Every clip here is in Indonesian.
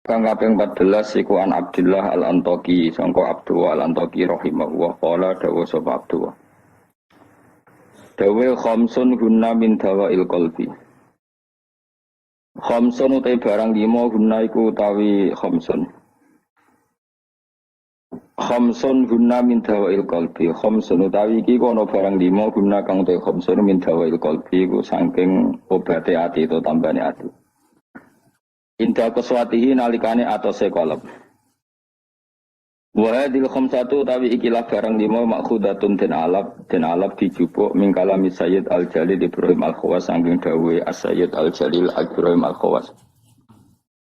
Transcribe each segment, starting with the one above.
Kang kaping 14 iku an Abdullah Al-Antaqi sangka Abdullah Al-Antaqi rahimahullah qala dawu sapa Abdullah. Dawe khamsun gunna min dawail qalbi. Khamsun utai barang 5 gunna iku utawi khamsun. Khamsun gunna min dawail qalbi. Khamsun utawi iki kono barang 5 gunna kang utai khamsun min dawail qalbi iku saking obate ati to tambane ati. Indah keswatihi nalikane atose kolab. Wa hadil khamsatu tawi ikilah barang 5 makhudatun den alab dijupuk min kalami Sayyid Al-Jalil Ibrahim Al-Khawas saking dawuhe As-Sayyid Al-Jalil Ibrahim Al-Khawas.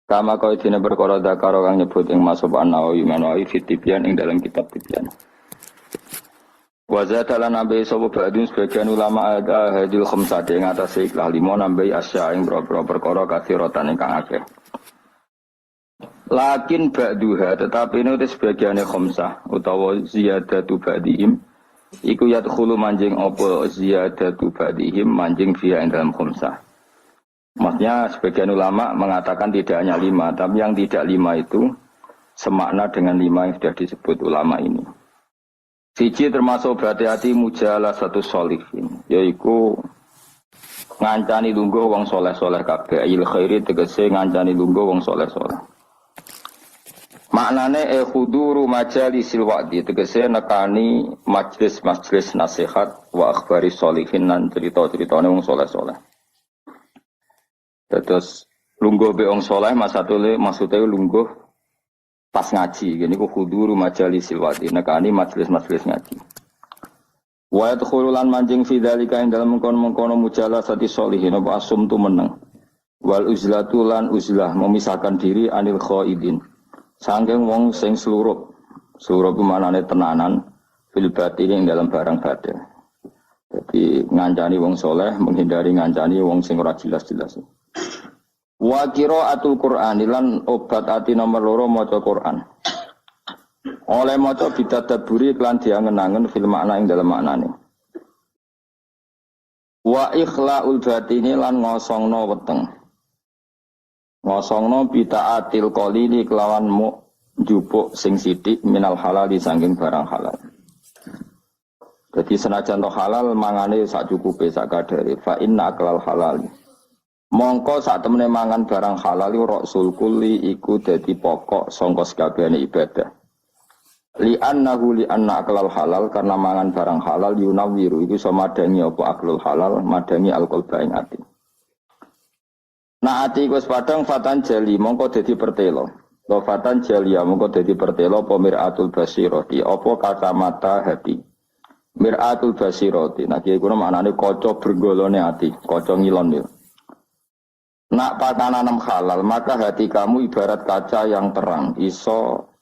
Kama kau dene perkara dakaro kang nyebut ing Masab An-Nawawi Manawi fitibyan ing dalam kitab Tibyan. Wa zatalan nabi sapa badun sebagian ulama ada hadil khamsati ing atase ikhlas 5 nambahi asya ing perkara kathiratan ingkang akeh. Lakin ba'duha tetapi ini sebagiannya khamsah utawa ziyadatu ba'dihim iku yadkhulu manjing apa ziyadatu ba'dihim manjing via ing dalam khamsah. Maksudnya sebagian ulama mengatakan tidak hanya 5 tapi yang tidak 5 itu semakna dengan 5 yang sudah disebut ulama ini. Siji termasuk berhati-hati mujalah satu sholihin yaiku ngancani lungguh wong soleh-soleh kabeh il khairi tegese ngancani lungguh wong soleh-soleh. Maknane khuduru majalisil wa'di tegese nekani majlis-majlis nasihat wa akhbari sholihin lan cerita-ceritane wong soleh-soleh. Terus lungguh be wong soleh maksudnya lungguh pas ngaji. Gini ku khuduru majalisil wa'di nekani majlis-majlis ngaji. Wa yadkhulu lan manjing fi dzalika ing dalem mengkono-mengkono mujalasati sholihin apa asum tu meneng. Wal uzlatu lan uzlah memisahkan diri anil khaidin. Sangking wong sing slurup ku manane tenanan fil batin ing dalam barang batin. Jadi ngancani wong soleh menghindari ngancani wong sing ora jelas-jelas. Wa qiraatul Qur'an lan obat ati nomor 2 maca Qur'an. Oleh maca bidadaburi lan diangen-angen fil makna ing dalam maknane. Wa ikhlaul batini lan ngosongno weteng. Ngosongno bitaatil qalili kelawan njupuk sing sithik minal halal disangking barang halal. Jadi senajan to halal mangane sak cukupe sak kadare fa inna aklal halal. Mongko sak temene mangan barang halal rasul kulli iku dadi pokok sangka sakabehane ibadah. Li anna aklal halal karena mangan barang halal yunawiru iku iso madangi apa aklul halal madangi alqalba ing ati. Nah ati wis padang fatan jali mongko dadi pertelo. Lo fatan jalia mongko dadi pertelo apa miratul basirati apa kacamata hati. Miratul basirati. Nah iki kuwi maknane kaca bergolone ati, kaca ngilon ya. Nak patananam halal maka hati kamu ibarat kaca yang terang, iso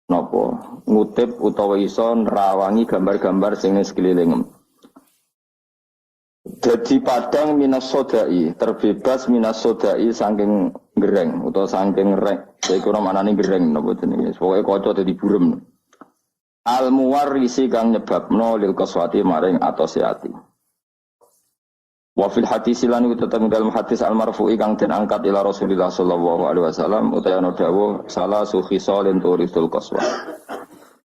napa ngutip utawa iso nerawangi gambar-gambar sing sekeliling. Jadi padang minas sodai, terbebas minas sodai saking gereng atau saking rek. Saya kurang manane gereng napa jenenge. Pokoke kaca dadi burem. Al muwarrisi kang nyebabno lil qaswati maring atose ati. Wa fil hadis lan tetep dalam hadis al marfu'i kang den angkat ila Rasulillah sallallahu alaihi wasallam utawa dawuh salah sukhisalin turisul qaswa.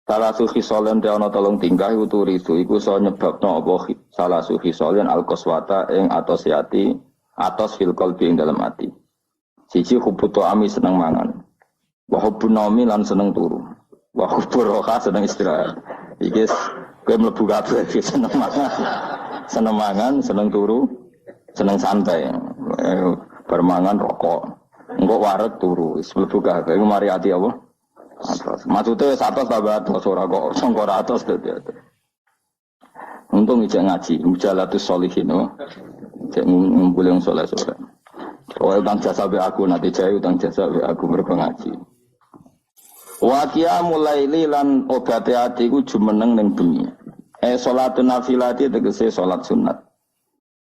Salah suhi solen dia ana tolong tingkah uturi itu iku so nyebabno apa salah suhi solen al-qaswata ing atos ati atos fil qalbi ing dalam ati. Siji hubutu ami seneng mangan. Wa hubun naumi lan seneng turu. Wa hubur roha seneng istirahat. Iki kowe mlebu kabeh seneng mangan. Seneng mangan, seneng turu, seneng santai. Bermangan rokok. Engko wareg turu, wis mlebu kabeh iku mari ati apa? Atas. Maksudnya atas tambah atas ora kok sangkor atas dadi. Untung ijek ngaji, mujalatus sholihin oh. Cek ngumpul yang soleh-soleh. Oh utang jasa be aku nanti jaya utang jasa be aku mergo ngaji. Wa qiyamul laili lan obate ati ku jumeneng ning bengi. Salatun nafilati tegese salat sunat.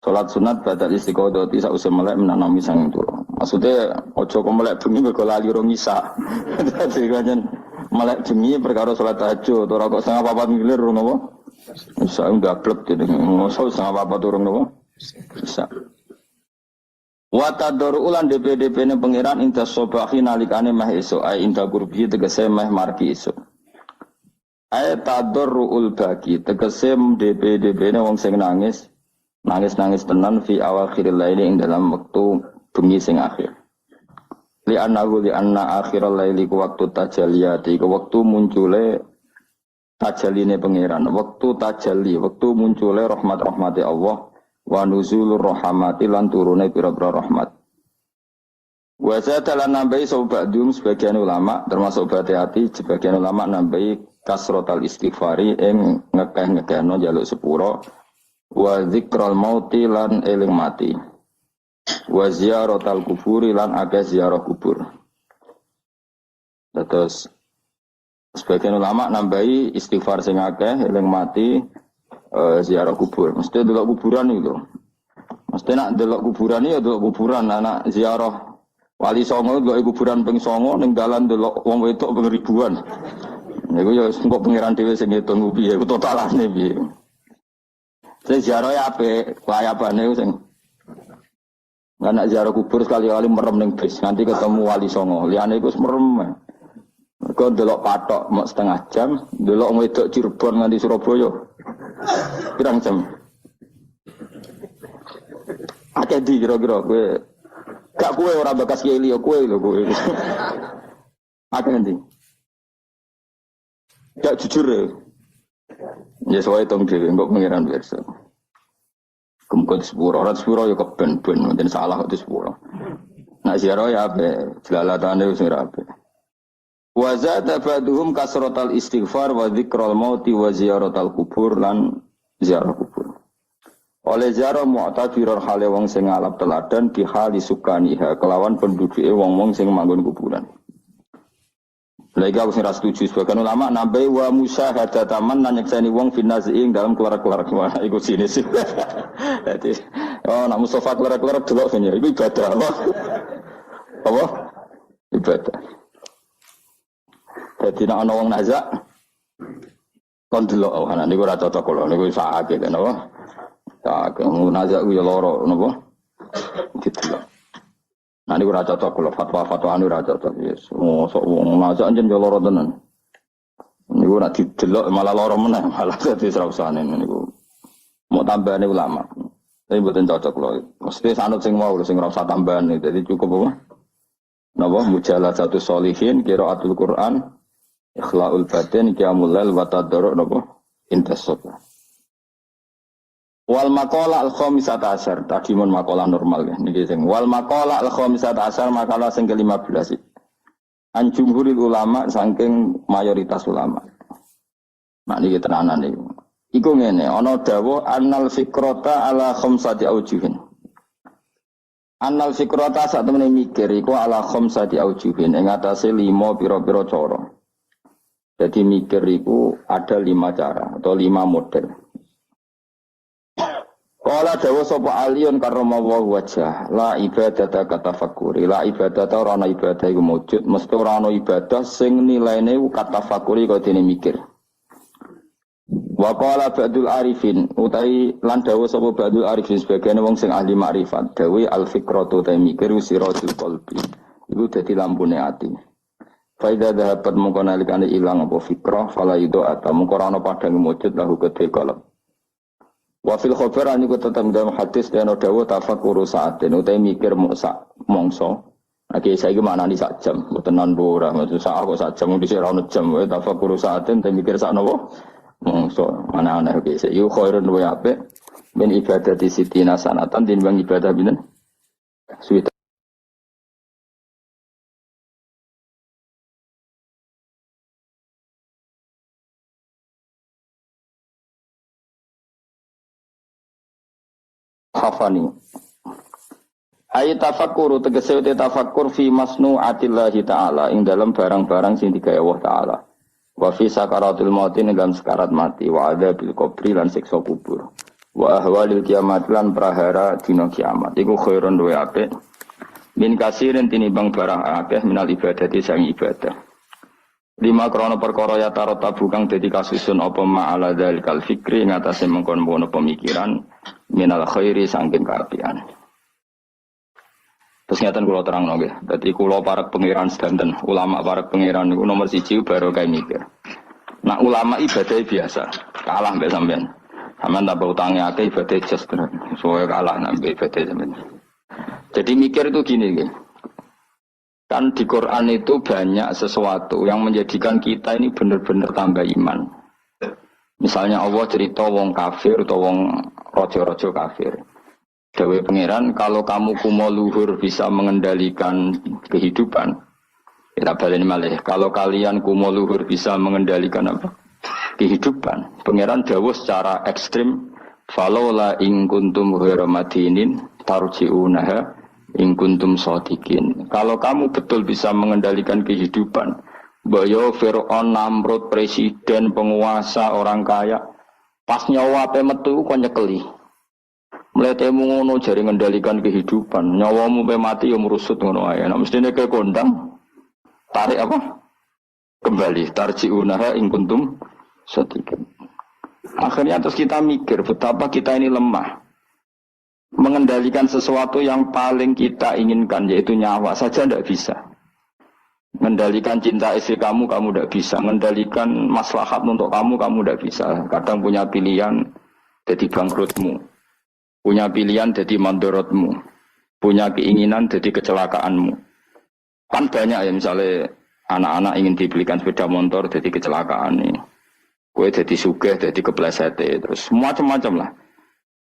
Salat sunat badal istiqodoti sause melek menanami sang turu. Maksudnya ojo kok melek bengi mergo lali rong isa. Dadi kanjen melek bengi perkara salat tahajud ora kok setengah papat ngilir rong apa? Isa ndablek jenenge. Mosok setengah papat urung apa? Isa. Wa tadorru ulan DP ne pangeran inda sobahi nalikane meh esuk ai inda kurbi tegese meh marki esuk. Ai tadorruul bagi tegese DP ne wong sing nangis tenan fi awakhiril laili ing dalam wektu bengi sing akhir. Li anna akhirul laili ku waktu tajalliyati ku waktu muncule tajalline pangeran, waktu tajalli, waktu muncule rahmat-rahmati Allah. Wa nuzulur rahmati lan turune pira-pira rahmat. Wa zadalan nambahi sobadum sebagian ulama termasuk hati sebagian ulama nambahi kasrotal istighfari ing ngekeh-ngekehno njaluk sepuro wa dzikral mauti lan eling mati. Wa ziyaratal kuburi lan akeh ziarah kubur. Terus sebagian ulama nambahi istighfar sing akeh eling mati ziarah kubur. Mesti delok kuburan itu. Mesti nak delok kuburan ya delok kuburan anak ziarah Wali Songo delok kuburan ping 9 ning dalan delok wong wedok ping ribuan. Niku ya engko pangeran dhewe sing ngitung piye totalane piye. Sing ziarah ya apik, layapane sing anak ziarah kubur sekali-kali merem ning bis nanti ketemu Wali Songo. Liyane iku merem. Mergo delok patok mek setengah jam, delok wong wedok Cirebon nganti Surabaya. Pirang jam? Akeh di kira-kira kowe. Gak kowe ora bakas kiai liya kowe lho kowe. Akeh ndi? Gak jujur ya. Ya soalnya tong dhewe engko pengiran biasa. Kemkot sepuro, ora sepuro ya keben-ben mungkin salah kok sepuro. Nak ziarah ya ape, jlalatane wis ora ape. Wa zata ba'duhum kasratal istighfar wa dzikral mauti wa ziyaratal kubur lan ziarah kubur. Oleh ziarah mu'tabirar hale wong sing ngalap teladan di hali sukaniha kelawan penduduke wong-wong sing manggon kuburan. Lagi aku sing ra setuju sebagian ulama nambahi wa musyahadataman lan nyekseni wong finazi ing dalam keluar-keluar wah iku sini sih. Dadi nak Mustafa keluar-keluar delok sing iku ibadah apa? Apa? Ibadah. Jadi nak ana wong nazak kon delok ana niku ora cocok kula niku sakit napa? Tak nazak ku ya lara napa? Didelok. Nah niku ora cocok kula fatwa-fatwa anu ora cocok yes. Mosok wong nazak njen ya lara tenan. Niku nak didelok malah lara meneh malah dadi srausane niku. Mau tambahane ulama. Tapi mboten cocok lho. Mesti sanut sing mau sing ora usah tambahane. Jadi cukup apa? Napa mujaladzatus sholihin qiraatul Quran ikhlaul batin qiyamul lail wa tadarruk napa intasab. Wal maqala al khamisata asyar tadi mun maqala normal ya niki sing wal maqala al khamisata asyar makalah sing ke-15. An jumhurul ulama saking mayoritas ulama. Nah niki tenanan niku. Iku ngene ana dawuh annal fikrata ala khamsati aujuhin. Annal fikrata sak temene mikir iku ala khamsati aujuhin ing atase 5 pira-pira cara. Jadi mikir itu ada 5 cara atau 5 model. Qala dawa sapa aliyun karramallahu wajah la ibadata katafakuri la ibadata ora ana ibadah iku wujud mesti ora ana ibadah sing nilaine katafakuri kaya dene mikir. Wa qala ba'dul arifin utai lan dawa sapa ba'dul arifin sebagian wong sing ahli makrifat dawe al fikratu ta mikir siratul qalbi iku dadi lampune ati. Faida dapat mungko nalikane ilang apa fikrah fala yudo ata mungko ora ana padang wujud lahu kedhe kalep. Wa fil khabar aniku tetep dalam hadis dene dawa tafakkur saaten utai mikir mongso. Oke saiki maknani sak jam mboten nan ora maksud sak kok sak jam dhisik ra ono jam wae tafakkur saaten te mikir sak napa mongso ana-ana oke yu khairun wa apik min ibadati sitina sanatan tinimbang ibadah pinten suwita. Hafani ayat tafakkur tegese te tafakkur fi masnu'atillahi ta'ala ing dalam barang-barang sing digawe Allah taala wa fi sakaratul maut ing dalam sekarat mati wa adzabil qabri lan siksa kubur wa ahwalil kiamat lan prahara dina kiamat iku khairun wa apik min kasirin tinimbang barang akeh minal ibadati sang ibadah. 5 krana perkara ya tarot tabukang dadi kasusun apa ma'ala dzalikal fikri ngatasé mengkon-mengkon pemikiran minal khairi saking kaapian. Terus ngeten kula terangno nggih. Dadi kula para pangeran sedanten, ulama para pangeran niku nomor 1 baru kae mikir. Nah ulama ibadah biasa, kalah mbek sampean. Sampean tambah utangnya akeh ibadah just tenan. Soale kalah nambah ibadah sampean. Jadi mikir itu gini nggih. Kan di Quran itu banyak sesuatu yang menjadikan kita ini benar-benar tambah iman. Misalnya Allah cerita wong kafir atau wong rojo-rojo kafir. Dawe pangeran, kalau kamu kumo luhur bisa mengendalikan kehidupan, kita balik malih. Kalau kalian kumo luhur bisa mengendalikan apa? Kehidupan. Pangeran dawuh secara ekstrim, falola ing kuntum ghairu madinin tarji'unaha ing kuntum shadiqin. Kalau kamu betul bisa mengendalikan kehidupan, Bayo Fir'aun, Namrud, presiden, penguasa, orang kaya, pas nyawa ape metu kok nyekeli. Mletemu ngono jari ngendalikan kehidupan. Nyawamu pe mati ya merusut ngono ae. Nek mestine ke kondang tarik apa? Kembali tarji'unaha ing kuntum shadiqin. Akhirnya terus kita mikir betapa kita ini lemah. Mengendalikan sesuatu yang paling kita inginkan yaitu nyawa saja tidak bisa. Mengendalikan cinta istri kamu tidak bisa. Mengendalikan maslahat untuk kamu tidak bisa. Kadang punya pilihan jadi bangkrutmu. Punya pilihan jadi mandorotmu. Punya keinginan jadi kecelakaanmu. Kan banyak ya misalnya anak-anak ingin dibelikan sepeda motor jadi kecelakaan nih. Gue jadi sugih, jadi kepleset terus macam-macam lah.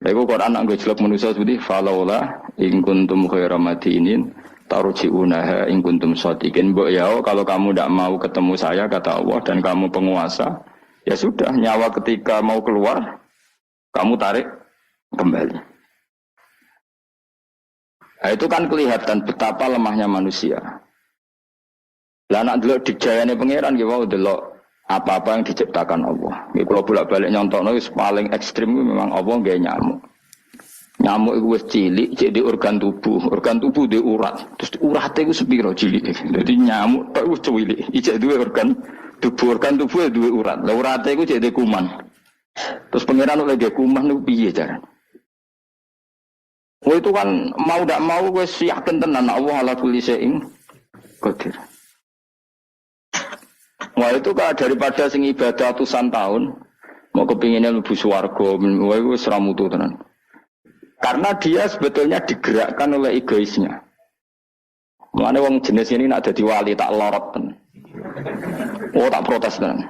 Lalu Quran anggo jelek manusia seperti falaula in kuntum khairu madinin tarji'unaha in kuntum shadiqin. Mbok ya kalau kamu tidak mau ketemu saya kata Allah dan kamu penguasa, ya sudah nyawa ketika mau keluar kamu tarik kembali. Nah, itu kan kelihatan betapa lemahnya manusia. Lah nak delok dijayane pangeran nggih wau delok apa-apa yang diciptakan Allah. Nggih kula bolak-balik nyontokno wis paling ekstrim memang Allah nggih nyamuk. Nyamuk iku wis cilik jadi organ tubuh. Organ tubuh dhe urat. Terus urate iku sepiro cilik. Dadi nyamuk tok wis cilik. Ijek duwe organ tubuh duwe urat. Lah urate iku jadi kuman. Terus pangeran oleh kuman niku piye carane? Oh itu kan mau tidak mau wis yakin tenan Allah ala kulli syai'in qadir. Wah itu kan daripada sing ibadah ratusan tahun mau kepinginnya lebih swarga, wah itu seramutu tenan. Karena dia sebetulnya digerakkan oleh egoisnya. Mulane wong jenis ini nak dadi wali tak lorot tenan. Oh tak protes tenan.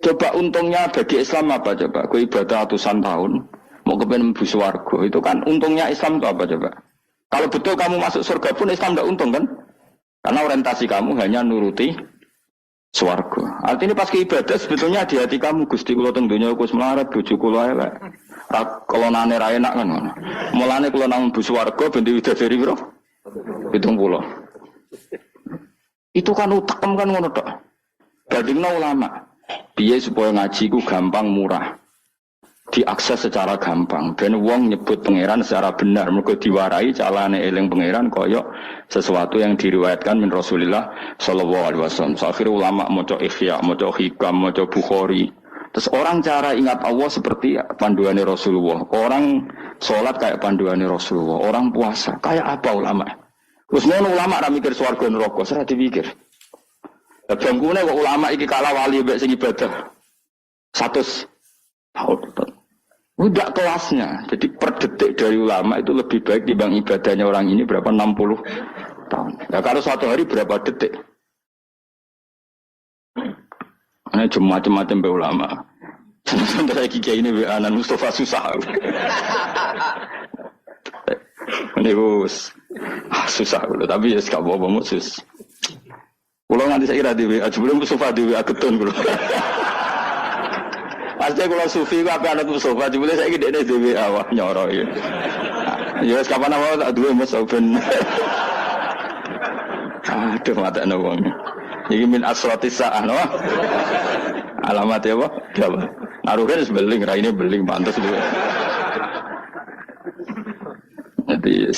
Coba untungnya bagi Islam apa coba? Kau ibadah ratusan tahun mau kepingin lebih swarga, itu kan untungnya Islam itu apa coba? Kalau betul kamu masuk surga pun Islam tidak untung kan? Karena orientasi kamu hanya nuruti swarga. Artinya pas ke ibadah sebetulnya di hati kamu Gusti kula teng donya kus melarat bojo kula elek. Kalau nane ra enak kan ngono. Mulane kula nang mlebu swarga ben widadari piro? 70. Itu kan utekem kan ngono tok. Gadingna ulama. Piye supaya ngaji ku gampang murah. Diakses secara gampang. Ben wong nyebut pangeran secara benar mergo diwarai calane eling pangeran kaya sesuatu yang diriwayatkan min Rasulillah sallallahu alaihi wasallam. Akhir ulama maca Ihya, maca Hikam, maca Bukhari. Terus orang cara ingat Allah seperti panduannya Rasulullah. Orang sholat kayak panduannya Rasulullah. Orang puasa kayak apa ulama? Terus ngono ulama ra mikir swarga neraka, ora dipikir. Lah bangkune kok ulama iki kalah wali mbek sing ibadah. 100 tahun. Udah kelasnya. Jadi per detik dari ulama itu lebih baik dibanding ibadahnya orang ini berapa 60 tahun. Nah kalau suatu hari berapa detik? Ini cuma macam-macam be ulama. Contoh saya kiai ini anak Mustafa susah. Ini bos susah dulu. Tapi ya sekarang bawa musus. Kalau nanti saya kira di WA sebelum Mustafa di WA ketun dulu. Pasti kalau sufi ku apa anak Mustafa jebule saiki dekne dhewe awak nyoro ya. Ya wis kapan awak tak duwe Mas ben. Aduh matane wong. Iki min asratis saah no. Alamat ya apa? Jawa. Naruhkan wis beling raine beling pantes dhewe. Jadi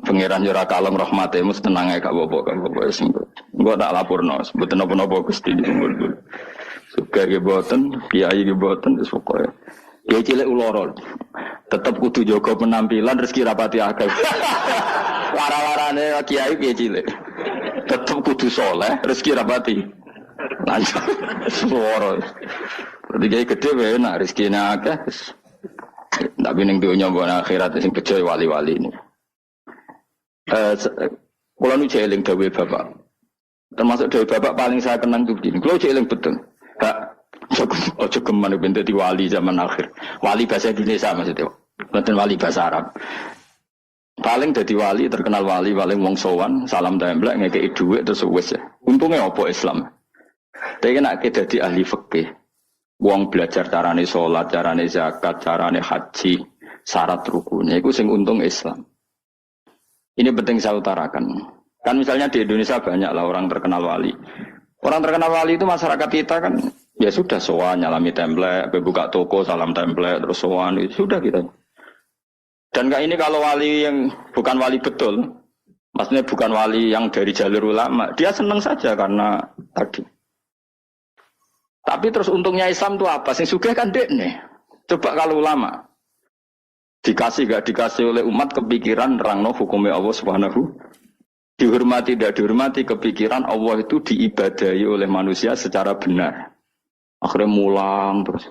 pengiran jura kalem rahmate mus tenang ae gak apa-apa sing. Engko tak lapurno, mboten napa-napa Gusti dulu. Suka ke boten, kiai ke boten, pokoknya. Kiai cilik ulorol, tetap kudu jaga penampilan rezeki rapati akeh. Wara-warane kiai piye cilik. Tetep kudu saleh, rezeki rapati. Lancar. Suara. Berarti kiai gede wae nak rezekine akeh. Tapi ning dunya mbok akhirat sing bejo wali-wali ini. Kula nu jeling dawuh Bapak. Termasuk dawuh Bapak paling saya kenang itu begini. Kula jeling betul. Ojo geman ben dadi wali zaman akhir. Wali bahasa Indonesia maksudnya. Bukan wali bahasa Arab. Paling dadi wali, terkenal wali paling wong sowan, salam templek ngekeki dhuwit terus wis ya. Untunge apa Islam? Tapi nek dadi ahli fikih, wong belajar carane salat, carane zakat, carane haji, syarat rukunnya iku sing untung Islam. Ini penting saya utarakan. Kan misalnya di Indonesia banyak lah orang terkenal wali. Orang terkenal wali itu masyarakat kita kan ya sudah sowan nyalami templek, buka toko salam templek terus sowan itu sudah kita. Dan kayak ini kalau wali yang bukan wali betul, maksudnya bukan wali yang dari jalur ulama, dia senang saja karena tadi. Tapi terus untungnya Islam itu apa? Sing sugih kan dek nih. Coba kalau ulama dikasih gak dikasih oleh umat kepikiran nerangno hukumnya Allah Subhanahu, dihormati tidak dihormati kepikiran Allah itu diibadahi oleh manusia secara benar. Akhirnya mulang terus.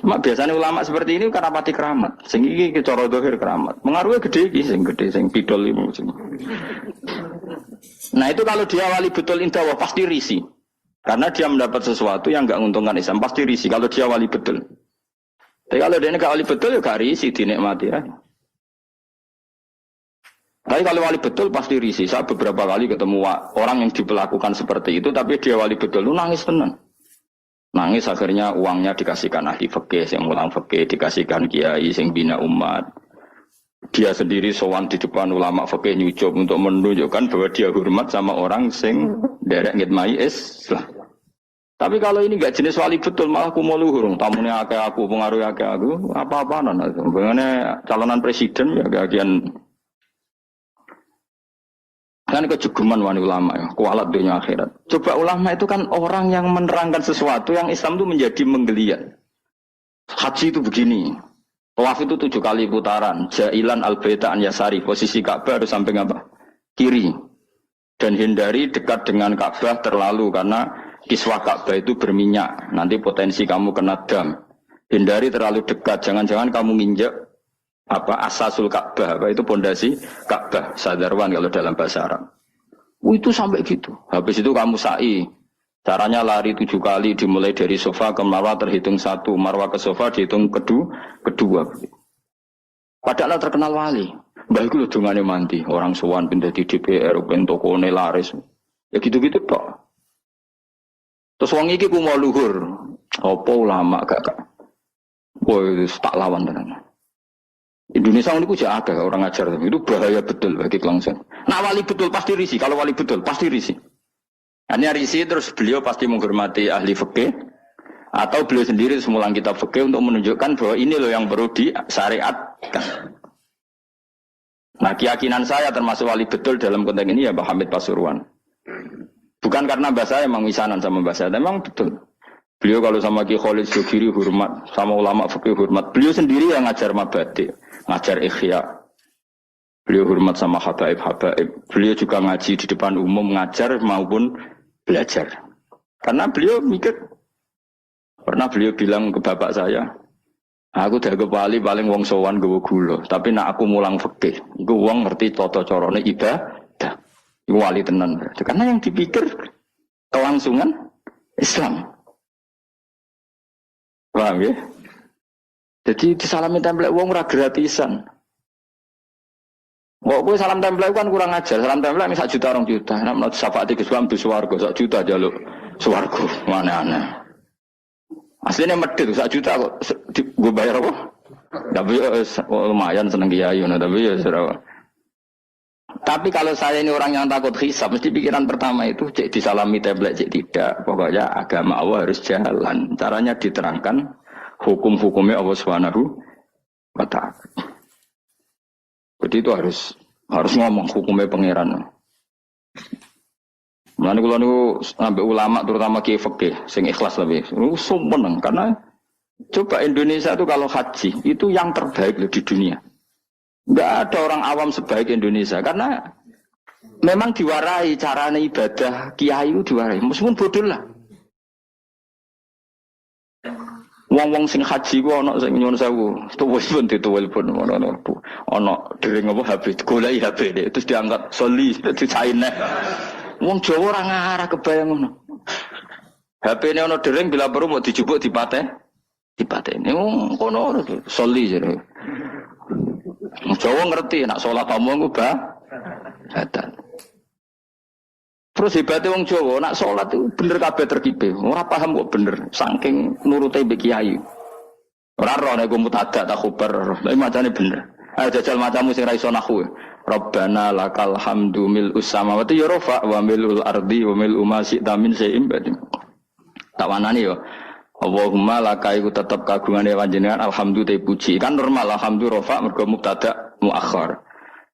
Cuma biasanya ulama seperti ini karena pati keramat. Sing iki cara zahir keramat. Mengaruhnya gede iki sing pidol iki. Nah, itu kalau dia wali betul indah pasti risih. Karena dia mendapat sesuatu yang enggak menguntungkan Islam, pasti risih kalau dia wali betul. Tapi kalau dia enggak wali betul ya gak risih dinikmati ya. Tapi kalau wali betul pasti risih. Saya beberapa kali ketemu orang yang diperlakukan seperti itu tapi dia wali betul lu nangis tenang. Nangis akhirnya uangnya dikasihkan ahli fikih, yang mulang fikih, dikasihkan kiai, yang bina umat. Dia sendiri sowan di depan ulama fikih nyucup untuk menunjukkan bahwa dia hormat sama orang sing derek ngitmai Islam. Tapi kalau ini gak jenis wali betul, malah aku mau luhur, tamunya akeh aku, pengaruhnya akeh aku, apa-apaan. Bagaimana calonan presiden ya kagian. Kan kejugeman wani ulama ya, kualat dunia akhirat. Coba ulama itu kan orang yang menerangkan sesuatu yang Islam itu menjadi menggeliat. Haji itu begini, tawaf itu 7 kali putaran, jailan al-baita an yasari, posisi Ka'bah harus sampai apa? Kiri. Dan hindari dekat dengan Ka'bah terlalu karena kiswah Ka'bah itu berminyak, nanti potensi kamu kena dam. Hindari terlalu dekat, jangan-jangan kamu nginjek asasul Ka'bah, itu pondasi Ka'bah, sadarwan kalau dalam bahasa Arab. Itu sampai gitu. Habis itu kamu sa'i. Caranya lari 7 kali, dimulai dari sofa ke marwah terhitung 1, marwah ke sofa dihitung kedua. Padahal terkenal wali. Mbah iku lho dongane mandi, orang sowan pindah di DPR, ben tokone laris. Ya gitu-gitu tok. Terus wong iki ku mau luhur. Apa ulama gak? Woi, tak lawan tenan. Indonesia ini kuja ada orang ajar itu bahaya betul bagi kelangsungan. Nah wali betul pasti risih. Kalau wali betul pasti risih. Hanya risih terus beliau pasti menghormati ahli fikih atau beliau sendiri semulang kitab fikih untuk menunjukkan bahwa ini loh yang perlu disyariatkan. Nah keyakinan saya termasuk wali betul dalam konteks ini ya Pak Hamid Pasuruan. Bukan karena bahasa emang misanan sama bahasa, memang betul. Beliau kalau sama Ki Khalid Zukiri hormat, sama ulama fikih hormat. Beliau sendiri yang ngajar mabadi, ngajar ikhya. Beliau hormat sama habaib-habaib. Beliau juga ngaji di depan umum, ngajar maupun belajar. Karena beliau mikir, pernah beliau bilang ke bapak saya, aku dah kepali paling wong sowan gawa gula, tapi nak aku mulang fikih, iku wong ngerti tata carane ibadah. Iku wali tenan. Karena yang dipikir kelangsungan Islam. Paham ya? Jadi disalami template wong ora gratisan. Kok kowe salam template kan kurang ajar. Salam template sak juta 2 juta. Nek menurut syafaat iki suam swarga sak juta jaluk swarga. Mana-ana. Aslinya medhit sak juta kok gue bayar apa? Tapi lumayan seneng kiai ngono tapi ya sira. Tapi kalau saya ini orang yang takut hisab, mesti pikiran pertama itu cek disalami template cek tidak. Pokoknya agama Allah harus jalan. Caranya diterangkan hukum-hukumnya Allah Subhanahu wa ta'ala. Jadi itu harus ngomong hukumnya pangeran. Mulane kula niku sampai ulama terutama kiai fikih sing ikhlas lebih. Sumeneng karena coba Indonesia itu kalau haji itu yang terbaik loh di dunia. Enggak ada orang awam sebaik Indonesia karena memang diwarai caranya ibadah kiai itu diwarai meskipun bodoh lah. Wong-wong sing haji ku ana sing nyuwun sewu, tuwes pun dituwel pun ana dering apa HP goleki HP terus diangkat soli dicaine. Wong Jawa ora ngarah kebayang ngono. HP-ne ana dering bila perlu mau dijupuk dipateni. Wong kono soli jare. Wong Jawa ngerti nek salat omong ku badan. Terus hebatnya wong Jawa, nak sholat itu bener kabeh terkipe. Ora paham kok bener, saking nurute mbek kiai. Ora roh nek mutada tak khubar, tapi macane bener. Ayo jajal macamu sing ra iso nahwu. Rabbana lakal hamdu mil'us samawati ya rafa wa mil'ul ardi wa mil'u ma syi'ta min syai'in ba'd. Tak wanani yo. Allahumma laka iku tetep kagungane panjenengan alhamdulillah puji. Kan normal alhamdulillah rafa mergo mubtada muakhar.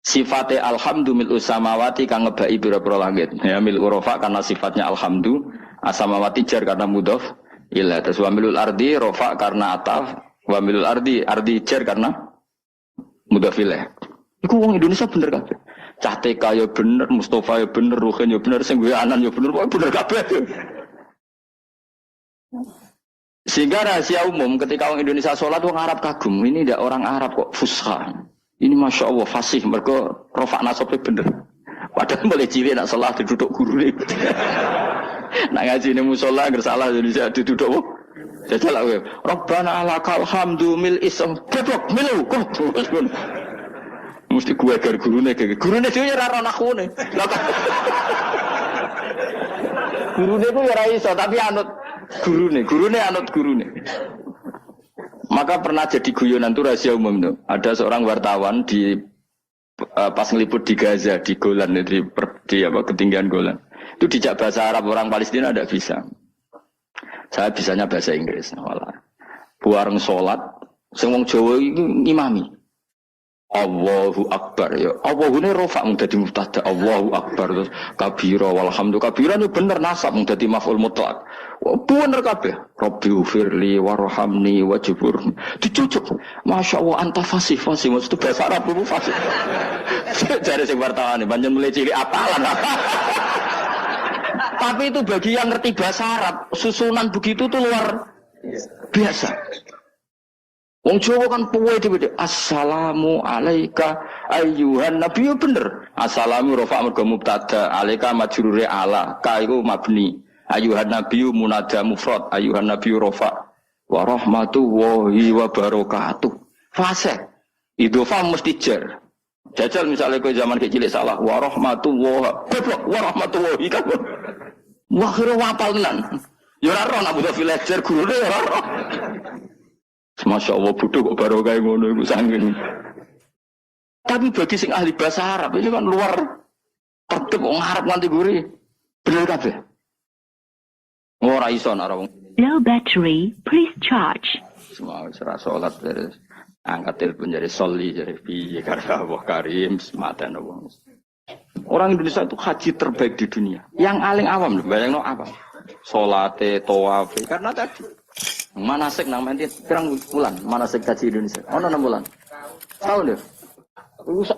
Sifatnya alhamdu mil'u samawati kang ngebai pira-pira langit. Ya mil'u rofa karena sifatnya alhamdu, asamawati jar karena mudhof ila. Terus wa mil'ul ardi rofa karena ataf, wa mil'ul ardi jar karena mudhof ila. Iku wong Indonesia bener kabeh. Cah TK ya bener, Mustafa ya bener, Ruhin ya bener, sing Anan ya bener, pokoke bener kabeh. Sehingga rahasia umum ketika orang Indonesia sholat wong Arab kagum, ini tidak orang Arab kok fusha. Ini Masya Allah fasih, mereka rofak nasabnya bener. Padahal mulai cilik nak salah diduduk guru ni. Nak ngaji ni musola bersalah Indonesia diduduk. Jajal lah we. Rabbana lakal hamdu mil ism. Goblok milu kok terus pun. Mesti gue agar gurune dhewe ora ana nakune. Gurune ku ya ora iso tapi anut gurune anut gurune. Maka pernah jadi guyonan itu rahasia umum tuh. Ada seorang wartawan di pas ngeliput di Gaza di Golan di ketinggian Golan. Itu dijak bahasa Arab orang Palestina tidak bisa. Saya bisanya bahasa Inggris. Malah buareng sholat, semua Jawa itu imami. Allahu Akbar ya. Allahu ini rofa menjadi mubtada. Allahu Akbar terus kabira walhamdulillah. Kabira ini bener nasab menjadi maf'ul mutlak. Bener kabeh. Rabbi ufirli warhamni wajburni. Dicucuk. Masya Allah anta fasih. Maksud itu bahasa Arab itu fasih. Jadi sing wartawan ini banyak mulai cilik apalan. Tapi itu bagi yang ngerti bahasa Arab, susunan begitu tuh luar biasa. Wong Jawa kan puwe dhewe. Assalamu alayka ayyuhan nabi bener. Assalamu rafa mergo mubtada, alayka majrure ala, ka iku mabni. Ayyuhan nabi munada mufrad, ayyuhan nabi rafa wa rahmatullahi wa barakatuh. Fase. Idhofa mesti jar. Jajal misalnya kowe zaman kecil salah wa rahmatullahi wa rahmatullahi kan. Wah kira wapal tenan. Ya ora roh nak butuh villager gurune ya ora roh. Masya Allah bodoh kok baru kayak ngono iku sanggen. Tapi bagi sing ahli bahasa Arab ini kan luar tertib wong Arab nganti guri. Bener kabeh. Ora iso nek wong. Low battery, please charge. Semua serah salat terus angkat telepon jadi soli jadi piye karena Allah Karim sematan wong. Orang Indonesia itu haji terbaik di dunia. Yang paling awam lho, bayangno apa? Salate, tawaf karena tadi manasik nang menti pirang bulan manasik haji Indonesia. Ono 6 bulan. Tahun deh.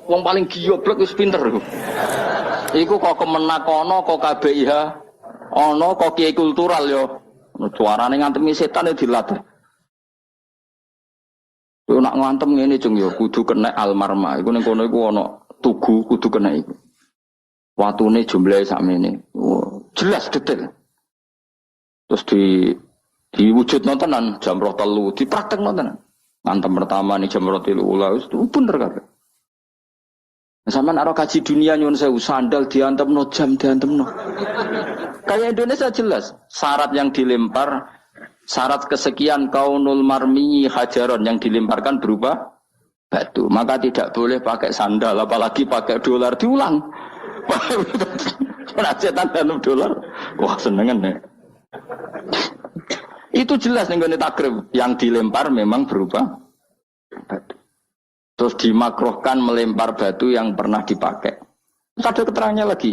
Wong paling goblok wis pinter iku. Iku kok kemenak ono kok KBIH ono kok kiai kultural yo. Suarane ngantemi setan yo dilatih. Yo nak ngantem ngene cung yo kudu kena almarma. Iku ning kono iku ono tugu kudu kena iku. Watune jumlahe sakmene. Jelas detail. Terus diwujud nontonan jam 3 dipraktek nontonan. Ngantem pertama nih jam 3 ula wis bener kabeh. Sampeyan ora kaji dunia nyun sewu sandal diantemno jam diantemno. Kayak Indonesia jelas syarat yang dilempar syarat kesekian kaunul marmi hajaron yang dilemparkan berupa batu. Maka tidak boleh pakai sandal apalagi pakai dolar diulang. Penacetan $6. Wah senengan ya. Itu jelas nih takrib yang dilempar memang berupa batu. Terus dimakruhkan melempar batu yang pernah dipakai. Terus ada keterangannya lagi.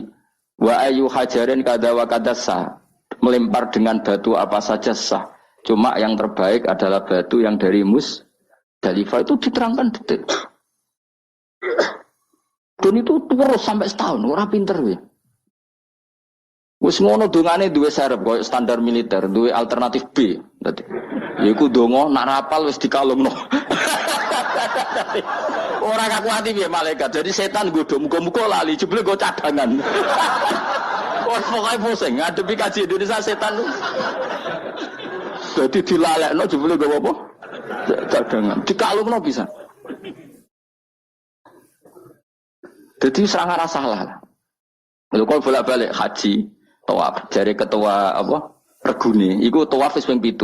Wa ayu hajarin kada wa kada sah. Melempar dengan batu apa saja sah. Cuma yang terbaik adalah batu yang dari Musdalifah itu diterangkan detail. Dan itu terus sampai setahun, ora pinter ya. Wis ngono dongane duwe serep koyo standar militer, duwe alternatif B. Dadi yaiku donga nak rapal wis dikalungno. Ora kaku ati piye malaikat. Jadi setan godho muga-muga lali jebule go cadangan. Wah pokoke pusing ngadepi kaji Indonesia setan. Jadi dilalekno jebule go apa? Cadangan. Dikalungno bisa. Jadi serangan salah. Lha kok bolak-balik haji tawaf jare ketua apa regune iku tawaf wis ping 7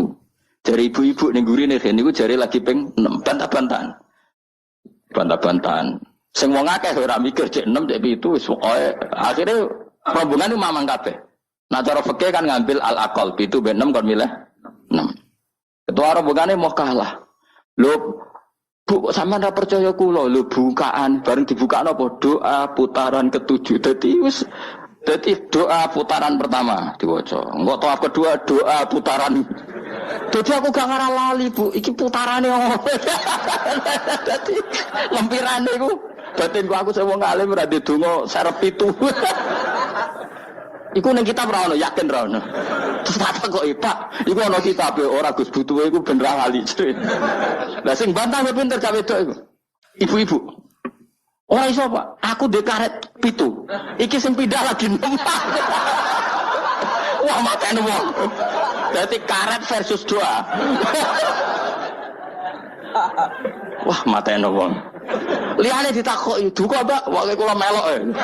jare ibu-ibu ning gurine niku jare lagi ping 6 bantah-bantahan sing wong akeh ora mikir cek 6 cek 7 wis pokoke akhire rombongan mamang kabeh nah cara fikih kan ngambil al-aqal 7 ben 6 kon milih 6 ketua rombongane mau kalah lho Bu sampean ora percaya kula lho bukaan bareng dibukakno apa doa putaran ke-7 Dadi doa putaran pertama diwaca. Engko tawaf kedua doa putaran. Dadi aku gak ngarah lali, Bu. Iki putarane opo? Dadi lempirane iku batinku aku sing wong alim ora ndedonga serep 7. Iku ning kitab ora ono, yakin ora ono. Terus tak kok Pak, iku ono kitab ora Gus butuhe iku ben ra lali. Lah sing bantah pinter gawe wedok iku. Ibu-ibu. Ora iso Pak, aku ndek karet 7. Iki sing pindah lagi 6. Wah matene wong. Dadi karet versus doa. Wah matene wong. Liyane ditakoki, "Duka, Pak, wae kula melok."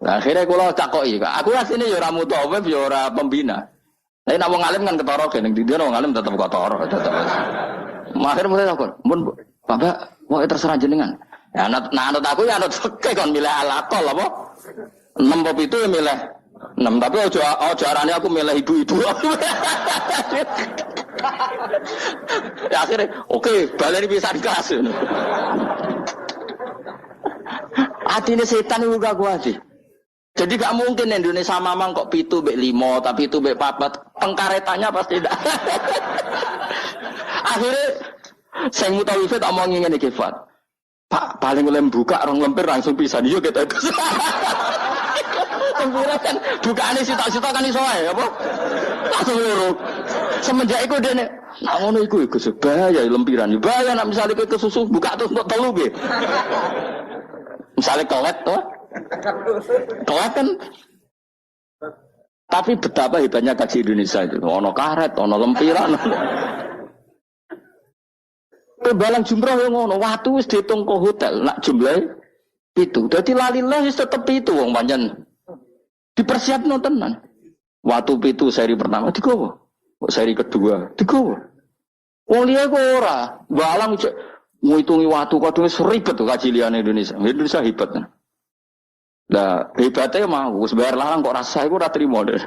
Nah, akhirnya kula takoki, aku asline ya ora mutawif ya ora pembina. Tapi nek wong alim kan ketara gene ndi wong alim tetep ketara, tetep. Mahir mulai takon, "Mun Bapak mau terserah jenengan. Ya anut aku ya anut fikih kon milih al-aqal apa? 6 apa itu ya milih 6 tapi aja arane aku milih ibu-ibu. Ya akhirnya oke, baleni pisan kelas. Atine setan iku gak kuat. Jadi gak mungkin Indonesia mamang kok 7 mbek 5 tapi 7 mbek 4 pengkaretannya pasti tidak. Akhirnya sing mutawif tak omongi ngene iki, Fat. Pak, paling oleh buka rong lempir langsung pisan. Yo kita. Sempurna kan bukaane sitok-sitok kan iso ae apa? Langsung loro. Semenjak iku dene, nak ngono iku bahaya lempiran. Bahaya nek misale kowe kesusu buka terus untuk telu nggih. Misale kelet to. Kelet kan. Tapi betapa hebatnya kaji Indonesia itu. Ono karet, ono lempiran. Balang jumroh yang ngono, waktu wis diitung ke hotel, nak jumlahe 7. Dadi lalilah wis tetep 7 wong pancen. Dipersiapno tenan. Waktu 7 seri pertama digowo. Seri kedua digowo. Wong liya kok ora, balang cek ngitungi waktu kadung wis ribet tuh kaji liyane Indonesia. Indonesia hebat. Lah hebatnya mau wis bayar larang kok rasa iku ora trimo deh.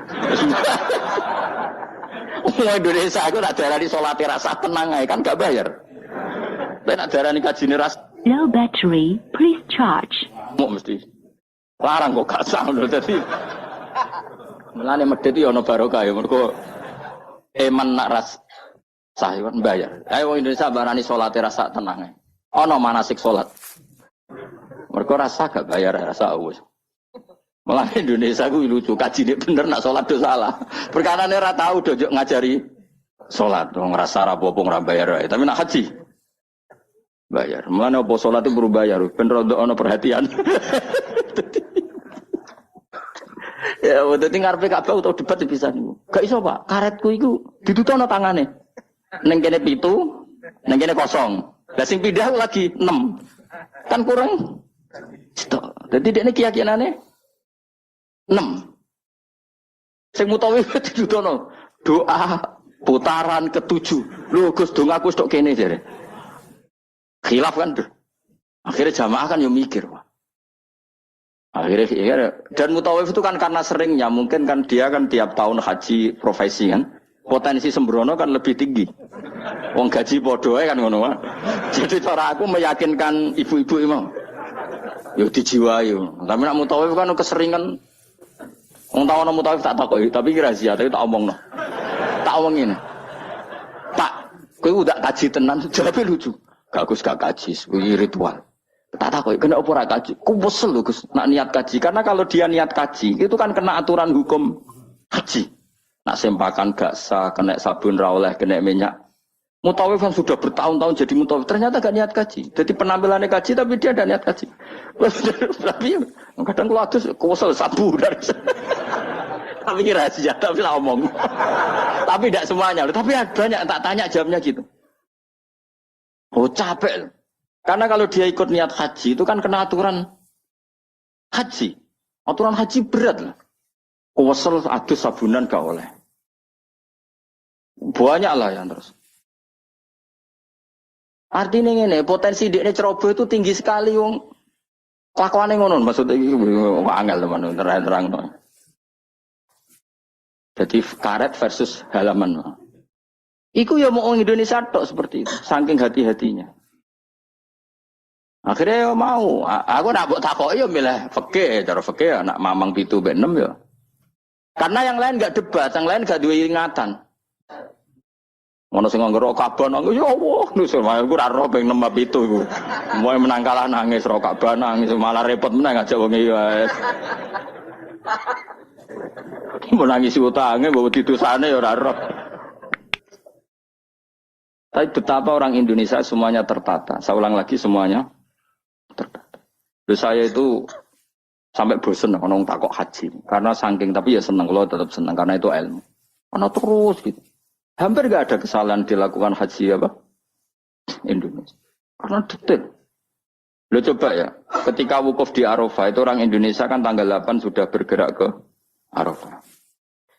Wong Indonesia iku nak darani salat rasa tenang ae kan gak bayar. Dan ada nih kajian ras. Low battery, please charge. Mau mesti larang kok gak sah lho dadi. Mulane medhit yo ono barokah ya mergo eman nak ras sah kan bayar. Ayo wong Indonesia barani salate rasa tenang ae. Ono manasik salat. Mergo rasa gak bayar rasa wis. Malah Indonesia ku lucu kajine bener nak salat do salah. Perkarane ora tau do ngajari salat wong rasa ra apa-apa ora bayar ae. Tapi nak haji bayar. Mana apa sholat itu perlu bayar. Ben rondo ono perhatian. Ya, dadi ngarepe Ka'bah utawa debat bisa niku. Gak iso, Pak. Karetku iku ditutono tangane. Ning kene 7, ning kene 0. Lah sing pindah lagi 6. Kan kurang. Stok. Dadi dekne keyakinane 6. Sing mutawif ditutono doa putaran ke-7. Lho Gus, dongaku stok kene jare. Khilaf kan tuh. Akhirnya jamaah kan yang mikir. Akhirnya ya, dan mutawif itu kan karena seringnya mungkin kan dia kan tiap tahun haji profesi kan. Potensi sembrono kan lebih tinggi. Wong gaji podo kan ngono. Jadi cara aku meyakinkan ibu-ibu imam. Yo dijiwai. Tapi nak mutawif kan keseringan. Wong tahu nak mutawif tak takoki, tapi rahasia tapi tak omongno. Tak omongin. Pak, kowe udah kaji tenan, jawabnya lucu. Gak kaji, kuwi ritual. Tak tahu, kena apa ora kaji? Ku wesel lho Gus, nak niat kaji. Karena kalau dia niat kaji, itu kan kena aturan hukum haji. Nak sempakan gak sah, kena sabun ra oleh, kena minyak. Mutawif kan sudah bertahun-tahun jadi mutawif, ternyata gak niat kaji. Jadi penampilannya kaji, tapi dia ada niat kaji. Tapi kadang kalau adus, kuwesel sabu dari tapi rahasia, tapi lah omong. Tapi tidak semuanya, tapi banyak tak tanya jamnya gitu. Oh capek. Karena kalau dia ikut niat haji, itu kan kena aturan haji. Aturan haji berat lah. Kuwesel adus sabunan gak oleh. Banyak lah yang terus. Artinya ini potensi dia ceroboh itu tinggi sekali wong. Kelakuane ngono maksudnya iki angel teman terang-terang. Jadi karet versus halaman. Iku ya mau orang Indonesia tok seperti itu, saking hati-hatinya. Akhirnya ya mau, aku nak buat takok ya milih fikih, cara fikih anak mamang 7 mbek 6 ya. Karena yang lain enggak debat, yang lain enggak duwe ingatan. Ono sing nganggo Ka'bah nang ya Allah, nusul aku ora roh ping 6 mbek 7 iku. Moe menang kalah nangis ro Ka'bah nangis malah repot menang ngajak wong iki wae. Mau nangis utange mbok ditusane ya ora roh. Tapi betapa orang Indonesia semuanya tertata. Saya ulang lagi semuanya tertata. Lalu saya itu sampai bosen orang takok haji. Karena saking tapi ya senang, kalau tetap senang karena itu ilmu. Karena terus gitu. Hampir gak ada kesalahan dilakukan haji apa? Indonesia. Karena detail. Lo coba ya, ketika wukuf di Arafah itu orang Indonesia kan tanggal 8 sudah bergerak ke Arafah.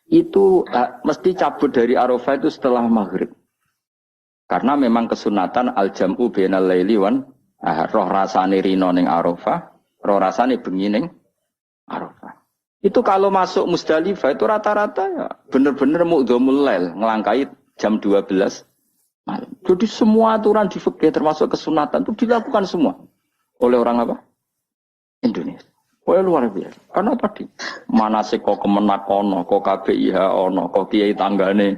Itu mesti cabut dari Arafah itu setelah maghrib. Karena memang kesunatan al-jam'u bainal laili wan roh rasane rino ning Arafah, roh rasane bengi ning Arafah. Itu kalau masuk Musdalifah itu rata-rata ya bener-bener mu'dhamul lail, ngelangkai jam 12 malam. Jadi semua aturan di fikih termasuk kesunatan itu dilakukan semua oleh orang apa? Indonesia. Wah luar biasa. Karena tadi manasik kok kemenak ono, kok KBIH ono, kok kiai tanggane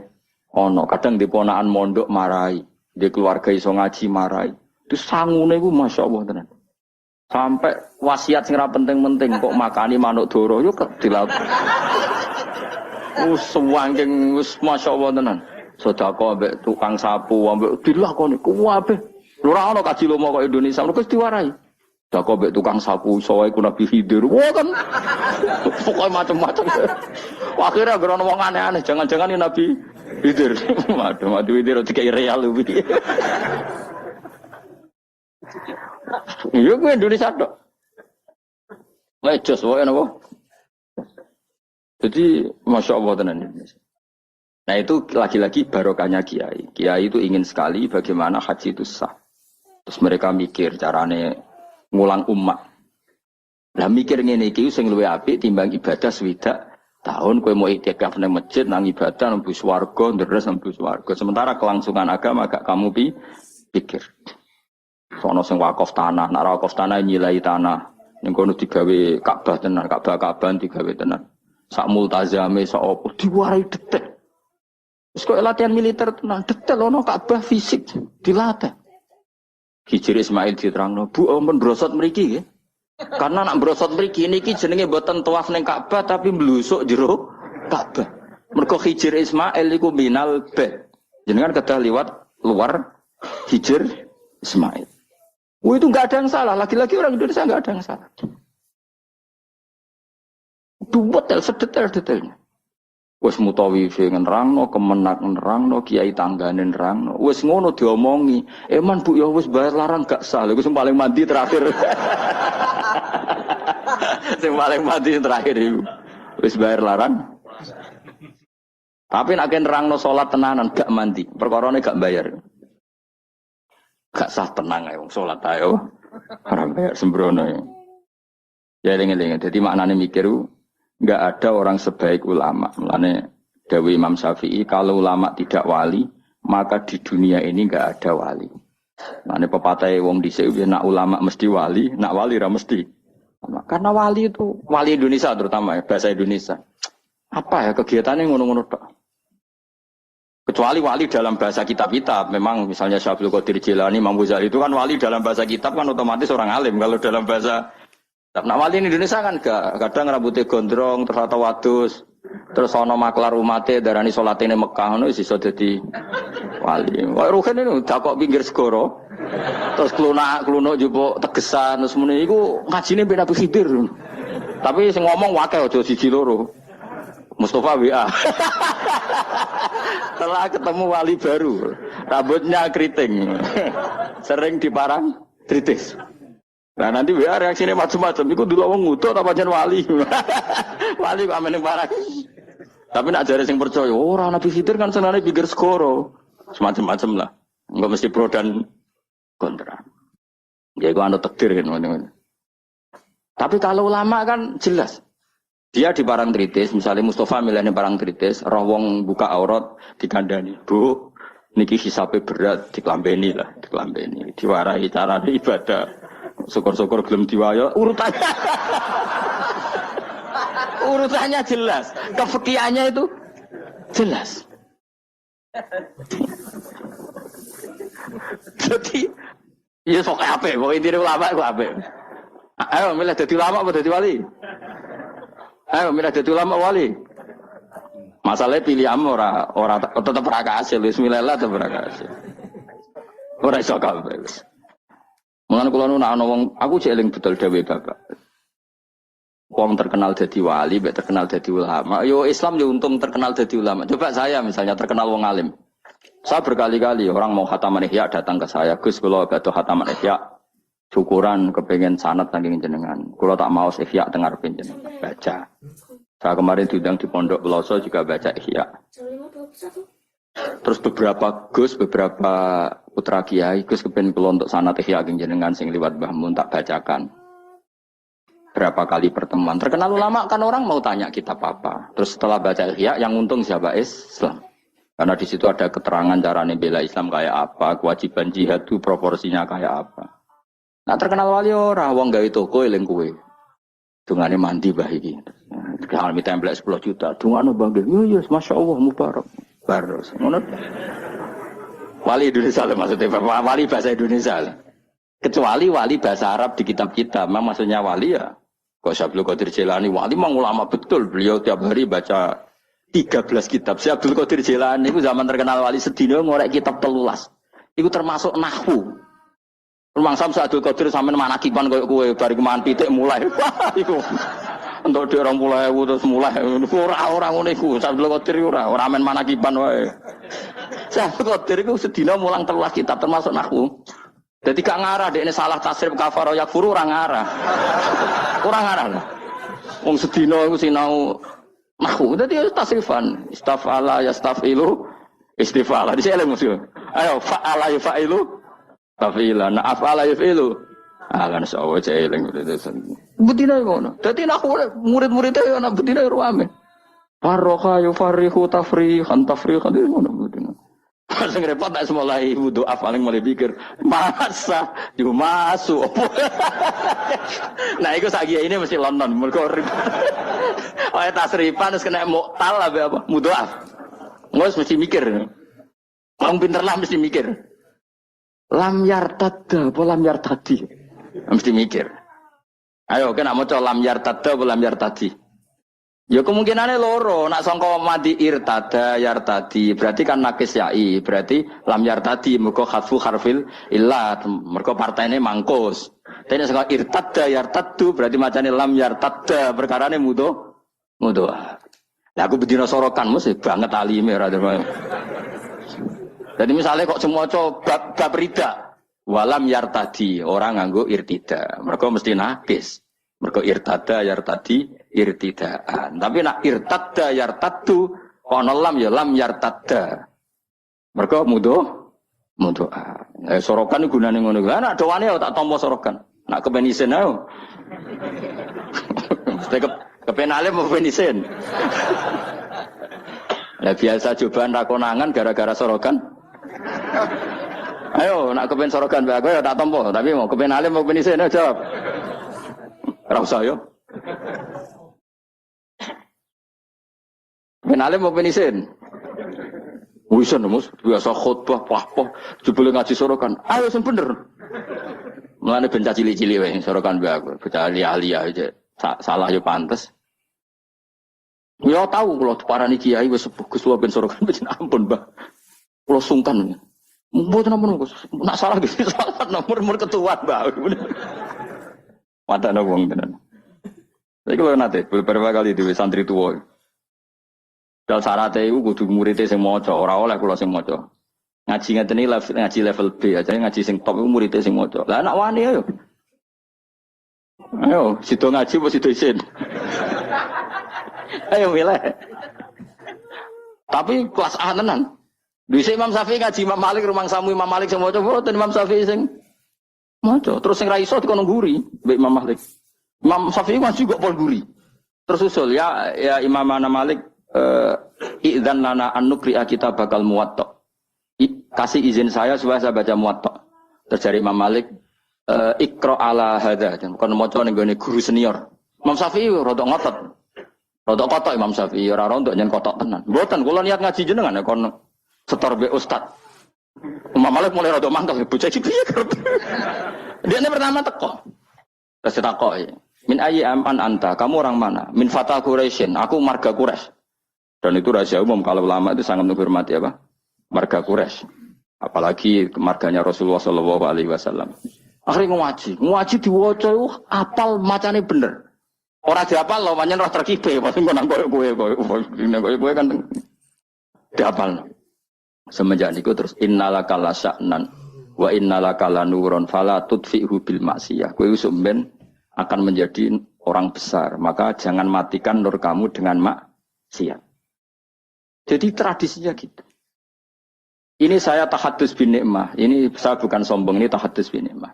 ono, kadang di ponaan mondok marai, di keluarga iso ngaji marai. Itu sangune iku masyaallah tenan. Sampai wasiat sing ra penting-penting kok makani manuk doro yo dilakukan. Sewangking wis masyaallah tenan. Sedekah ambek tukang sapu ambek dilakoni kuwabe. Ora ono kaji lomo kok Indonesia mergo diwarai. Sedekah ambek tukang sapu iso wae ku Nabi Khidir. Wah kan pokoke macam-macam. Akhirnya gerono wong aneh-aneh, jangan-jangan ini Nabi Khidir. Waduh, Nabi Khidir dikai real iki. Iya gue Indonesia dok. Lecos wae napa? Jadi Masya Allah tenan Indonesia. Nah itu lagi-lagi barokahnya kiai. Kiai itu ingin sekali bagaimana haji itu sah. Terus mereka mikir carane ngulang umat. Lah mikir ngene iki sing luwih apik timbang ibadah swidak tahun kowe mau iktikaf nang masjid nang ibadah nang swarga ndres nang swarga. Sementara kelangsungan agama gak kamu pikir. Sono sing wakaf tanah, nek wakaf tanah nyilai tanah. Ning kono digawe Ka'bah tenan, Ka'bah digawe tenan. Sak multazame sak opo diwarai detail. Wis kok latihan militer tenan, detail ono Ka'bah fisik dilatih. Hijri Ismail diterangno, Bu ampun brosot mriki nggih. Karena nak brosot mriki niki jenenge mboten tawaf ning Ka'bah tapi mblusuk jero Ka'bah. Mergo Hijri Ismail iku minal bait. Jenengan kedah liwat luar Hijri Ismail. Oh itu nggak ada yang salah, lagi-lagi orang Indonesia nggak ada yang salah. Detail, sedetail-detailnya. Wes mutawif nerangno, kemenak nerangno, kiai tanggane nerangno. Wes ngono diomongi. Eman Bu ya wes bayar larang gak sah. Lha sing paling mandi terakhir. Sing paling mandi terakhir iku. Wes bayar larang. Tapi nek nerangno salat tenanan gak mandi, perkarane gak bayar. Gak sah tenang ae wong salat ae. Ora bayar sembrono. Ya eling-eling. Dadi maknane mikir enggak ada orang sebaik ulama. Mulane dawuh Imam Syafi'i kalau ulama tidak wali, maka di dunia ini enggak ada wali. Mulane pepatah wong dhisik nak ulama mesti wali, nak wali ra mesti. Karena wali itu wali Indonesia terutama ya, bahasa Indonesia. Apa ya kegiatannya ngono-ngono tok. Kecuali wali dalam bahasa kitab-kitab. Memang misalnya Syekh Abdul Qadir Jilani, Imam Ghazali itu kan wali dalam bahasa kitab kan otomatis orang alim. Kalau dalam bahasa nah wali di Indonesia kan gak. Kadang rambutnya gondrong, terus atau wadus. Terus ono maklar umate darani salate ning Mekah ngono iso dadi wali. Kok ruhen ini udah kok pinggir segoro. Terus klunak jupuk tegesan terus muni iku ngajine ben Abu Khidir. Tapi sing ngomong wakil aja siji loro. Mustafa WA. Setelah ketemu wali baru, rambutnya keriting. Sering diparang kritis. Nah nanti WA reaksinya macam-macam. Iku dulu wong ngutuk apa jan wali. Wali kok amene parang. Tapi nak jare sing percaya, ora Nabi Khidir kan senane pikir skoro. Semacam-macam lah. Enggak mesti pro dan kontra. Ya iku anu takdir kan. Tapi kalau ulama kan jelas. Dia di parang tritis, misalnya Mustafa milihnya parang tritis, roh wong buka aurat dikandani. Bu, niki hisabe berat diklambeni lah, diklambeni. Diwarai cara ibadah. Syukur-syukur gelem diwayo urutannya. Urutannya jelas, kefikihannya itu jelas. Jadi ya sok apa? Pokoknya intinya ulama itu apa? Ayo milih jadi ulama atau jadi wali? Ayo milih jadi ulama wali. Masalahnya pilihan orang tetap berakasil. Bismillah tetap berakasil. Orang iso kabeh. Mengenai kalau nak wong, aku jeling betul dewe bapak. Wong terkenal jadi wali, terkenal jadi ulama. Yo Islam yo untung terkenal jadi ulama. Coba saya misalnya terkenal wong alim. Saya berkali-kali orang mau khataman ihya datang ke saya. Gus kalau batu khataman ihya, syukuran kepengen sanad saking jenengan. Kalau tak mau ihya dengar jenengan baca. Saya kemarin diundang di Pondok Peloso juga baca ihya. Terus beberapa putra kiai, Gus kepen kula untuk sanad ihya jenengan sing liwat Mbah Mun tak bacakan. Berapa kali pertemuan. Terkenal ulama kan orang mau tanya kitab apa. Terus setelah baca ihya yang untung siapa? Islam. Karena di situ ada keterangan cara bela Islam kayak apa, kewajiban jihad itu proporsinya kayak apa. Nah terkenal wali ora wong gawe toko eling kowe. Dungane mandi bah iki. Kalau minta template 10 juta, dungane bangga. Yo masyaallah mubarak. Baros. Ngono. Wali Indonesia lah maksudnya, wali bahasa Indonesia lah. Kecuali wali bahasa Arab di kitab-kitab, memang maksudnya wali ya. Kok Syekh Abdul Qadir Jilani, wali memang ulama betul, beliau tiap hari baca 13 kitab. Syekh Abdul Qadir Jilani itu zaman terkenal wali sedina ngorek kitab 13. Itu termasuk nahwu. Rumangsa Syekh Abdul Qadir sampean manakiban koyo kowe bari keman pitik mulai. Wah iku. Untuk dia orang mulai terus mulai orang ngono iku. Syekh Abdul Qadir ora men manakiban wae. Syekh Abdul Qadir iku sedina mulang 13 kitab termasuk nahwu. Jadi gak ngarah dekne salah tasrif kafaro yakfuru ora ngarah. Ora ngarah. Wong sedina iku sinau nahwu. Dadi tasrifan istafala yastafilu istifala. Dise eleng mesti. Ayo fa'ala yafilu tafila. Na afala yafilu. Kan sawo eleng itu. Betina ngono. Dadi nahwu murid-muridnya ana betina ruame. Farroha yufarihu tafrihan ngono betina. Pas ngerepot tak mulai wudu paling mulai pikir masa yo masuk. Nah iku sak ini mesti London mergo wae tasrifan terus kena muktal apa mudhoaf. Ngos mesti mikir. Wong pinter lah mesti mikir. Lam yartadda apa lam yartadi. Mesti mikir. Ayo kena maca lam yartadda apa lam yartadi. Ya kemungkinannya loro, nak sangka mati irtada yartadi, berarti kan nakis yai, berarti lam yartadi, mergo khatfu harfil illat, mergo partainya mangkus. Tapi sangka irtada yartadu, berarti macamnya lam yartada, perkarane mudo. Nah aku bedino sorokan, mesti banget alime radha. Jadi misalnya kok semua coba bab rida, walam yartadi, orang nganggo irtida, mergo mesti nakis. Mergo irtada yartadi irtidaan. Tapi nak irtada yartadu ana lam ya lam yartada. Mergo mudo. Sorokan gunane ngono. Lah nak doane tak tampa sorokan. Nak kepen isin ae. Mesti kepen alim mau kepen isin. Lah biasa cobaan ra konangan gara-gara sorokan. Ayo nak kepen sorokan bae aku ya tak tampa, tapi mau kepen alim mau kepen isin jawab. Ora usah yo. Penale mau penisin. Wisan Mus, biasa khutbah pah-pah, jebule ngaji sorokan. Ayo sing bener. Mulane ben cili-cili wae sorokan wae aku. Bocah ahli aja. Salah yo pantes. Ya tahu kalau parani kiai wis Gus ben sorokan ben ampun, Mbah. Kula sungkan. Mboten ampun Gus. Nak salah gitu salah nomor ketua, Mbah. Matane wong tenan. Saiki kula nate beberapa kali di santri tuwa. Dal syaratnya itu kudu muridnya sing maca, ora oleh kula sing maca. Ngaji ngeten iki ngaji level B aja, ngaji sing top iku muridnya sing maca. Lah anak wani ayo. Ayo, sido ngaji apa sido isin. Ayo milih. Tapi kelas A tenan. Dhisik Imam Syafi'i ngaji Imam Malik rumang samu Imam Malik sing maca, boten Imam Syafi'i sing maca. Terus sing ra iso dikono ngguri mbek Imam Malik. Imam Syafi'i ngaji kok pol ngguri. Terus usul ya Imam Malik idzan lana an nuqri'a kita bakal muwatta. Kasih izin saya supaya saya baca muwatta. Terus dari Imam Malik ikra ala hadza, kon maca ning gone guru senior. Imam Syafi'i rada ngotot. Rada kotok Imam Syafi'i ora rontok nyen kotok tenan. Mboten kula niat ngaji jenengan kon setor be ustaz. Imam Malik mulai rada mangkel bocah iki piye kerep. Dia ini pertama teko. Terus ditakoki, "Min ayyi am'an anta? Kamu orang mana?" "Min fata Quraisyin." Aku marga Quraisy. Dan itu rahasia umum kalau ulama itu sangat menghormati apa? Marga Quraisy. Apalagi marganya Rasulullah sallallahu alaihi wasallam. Akhirnya ngaji diwaca apal macane bener. Ora diapal lho pancen roh terkibe pas ngono kowe kan diapal. Semenjak niku terus innalaka lasya'nan wa innalaka lanurun fala tudfi'hu bil maksiyah. Kowe sampean akan menjadi orang besar, maka jangan matikan nur kamu dengan maksiat. Jadi tradisinya gitu. Ini saya tahadus bin ni'mah. Ini saya bukan sombong, ini tahadus bin ni'mah.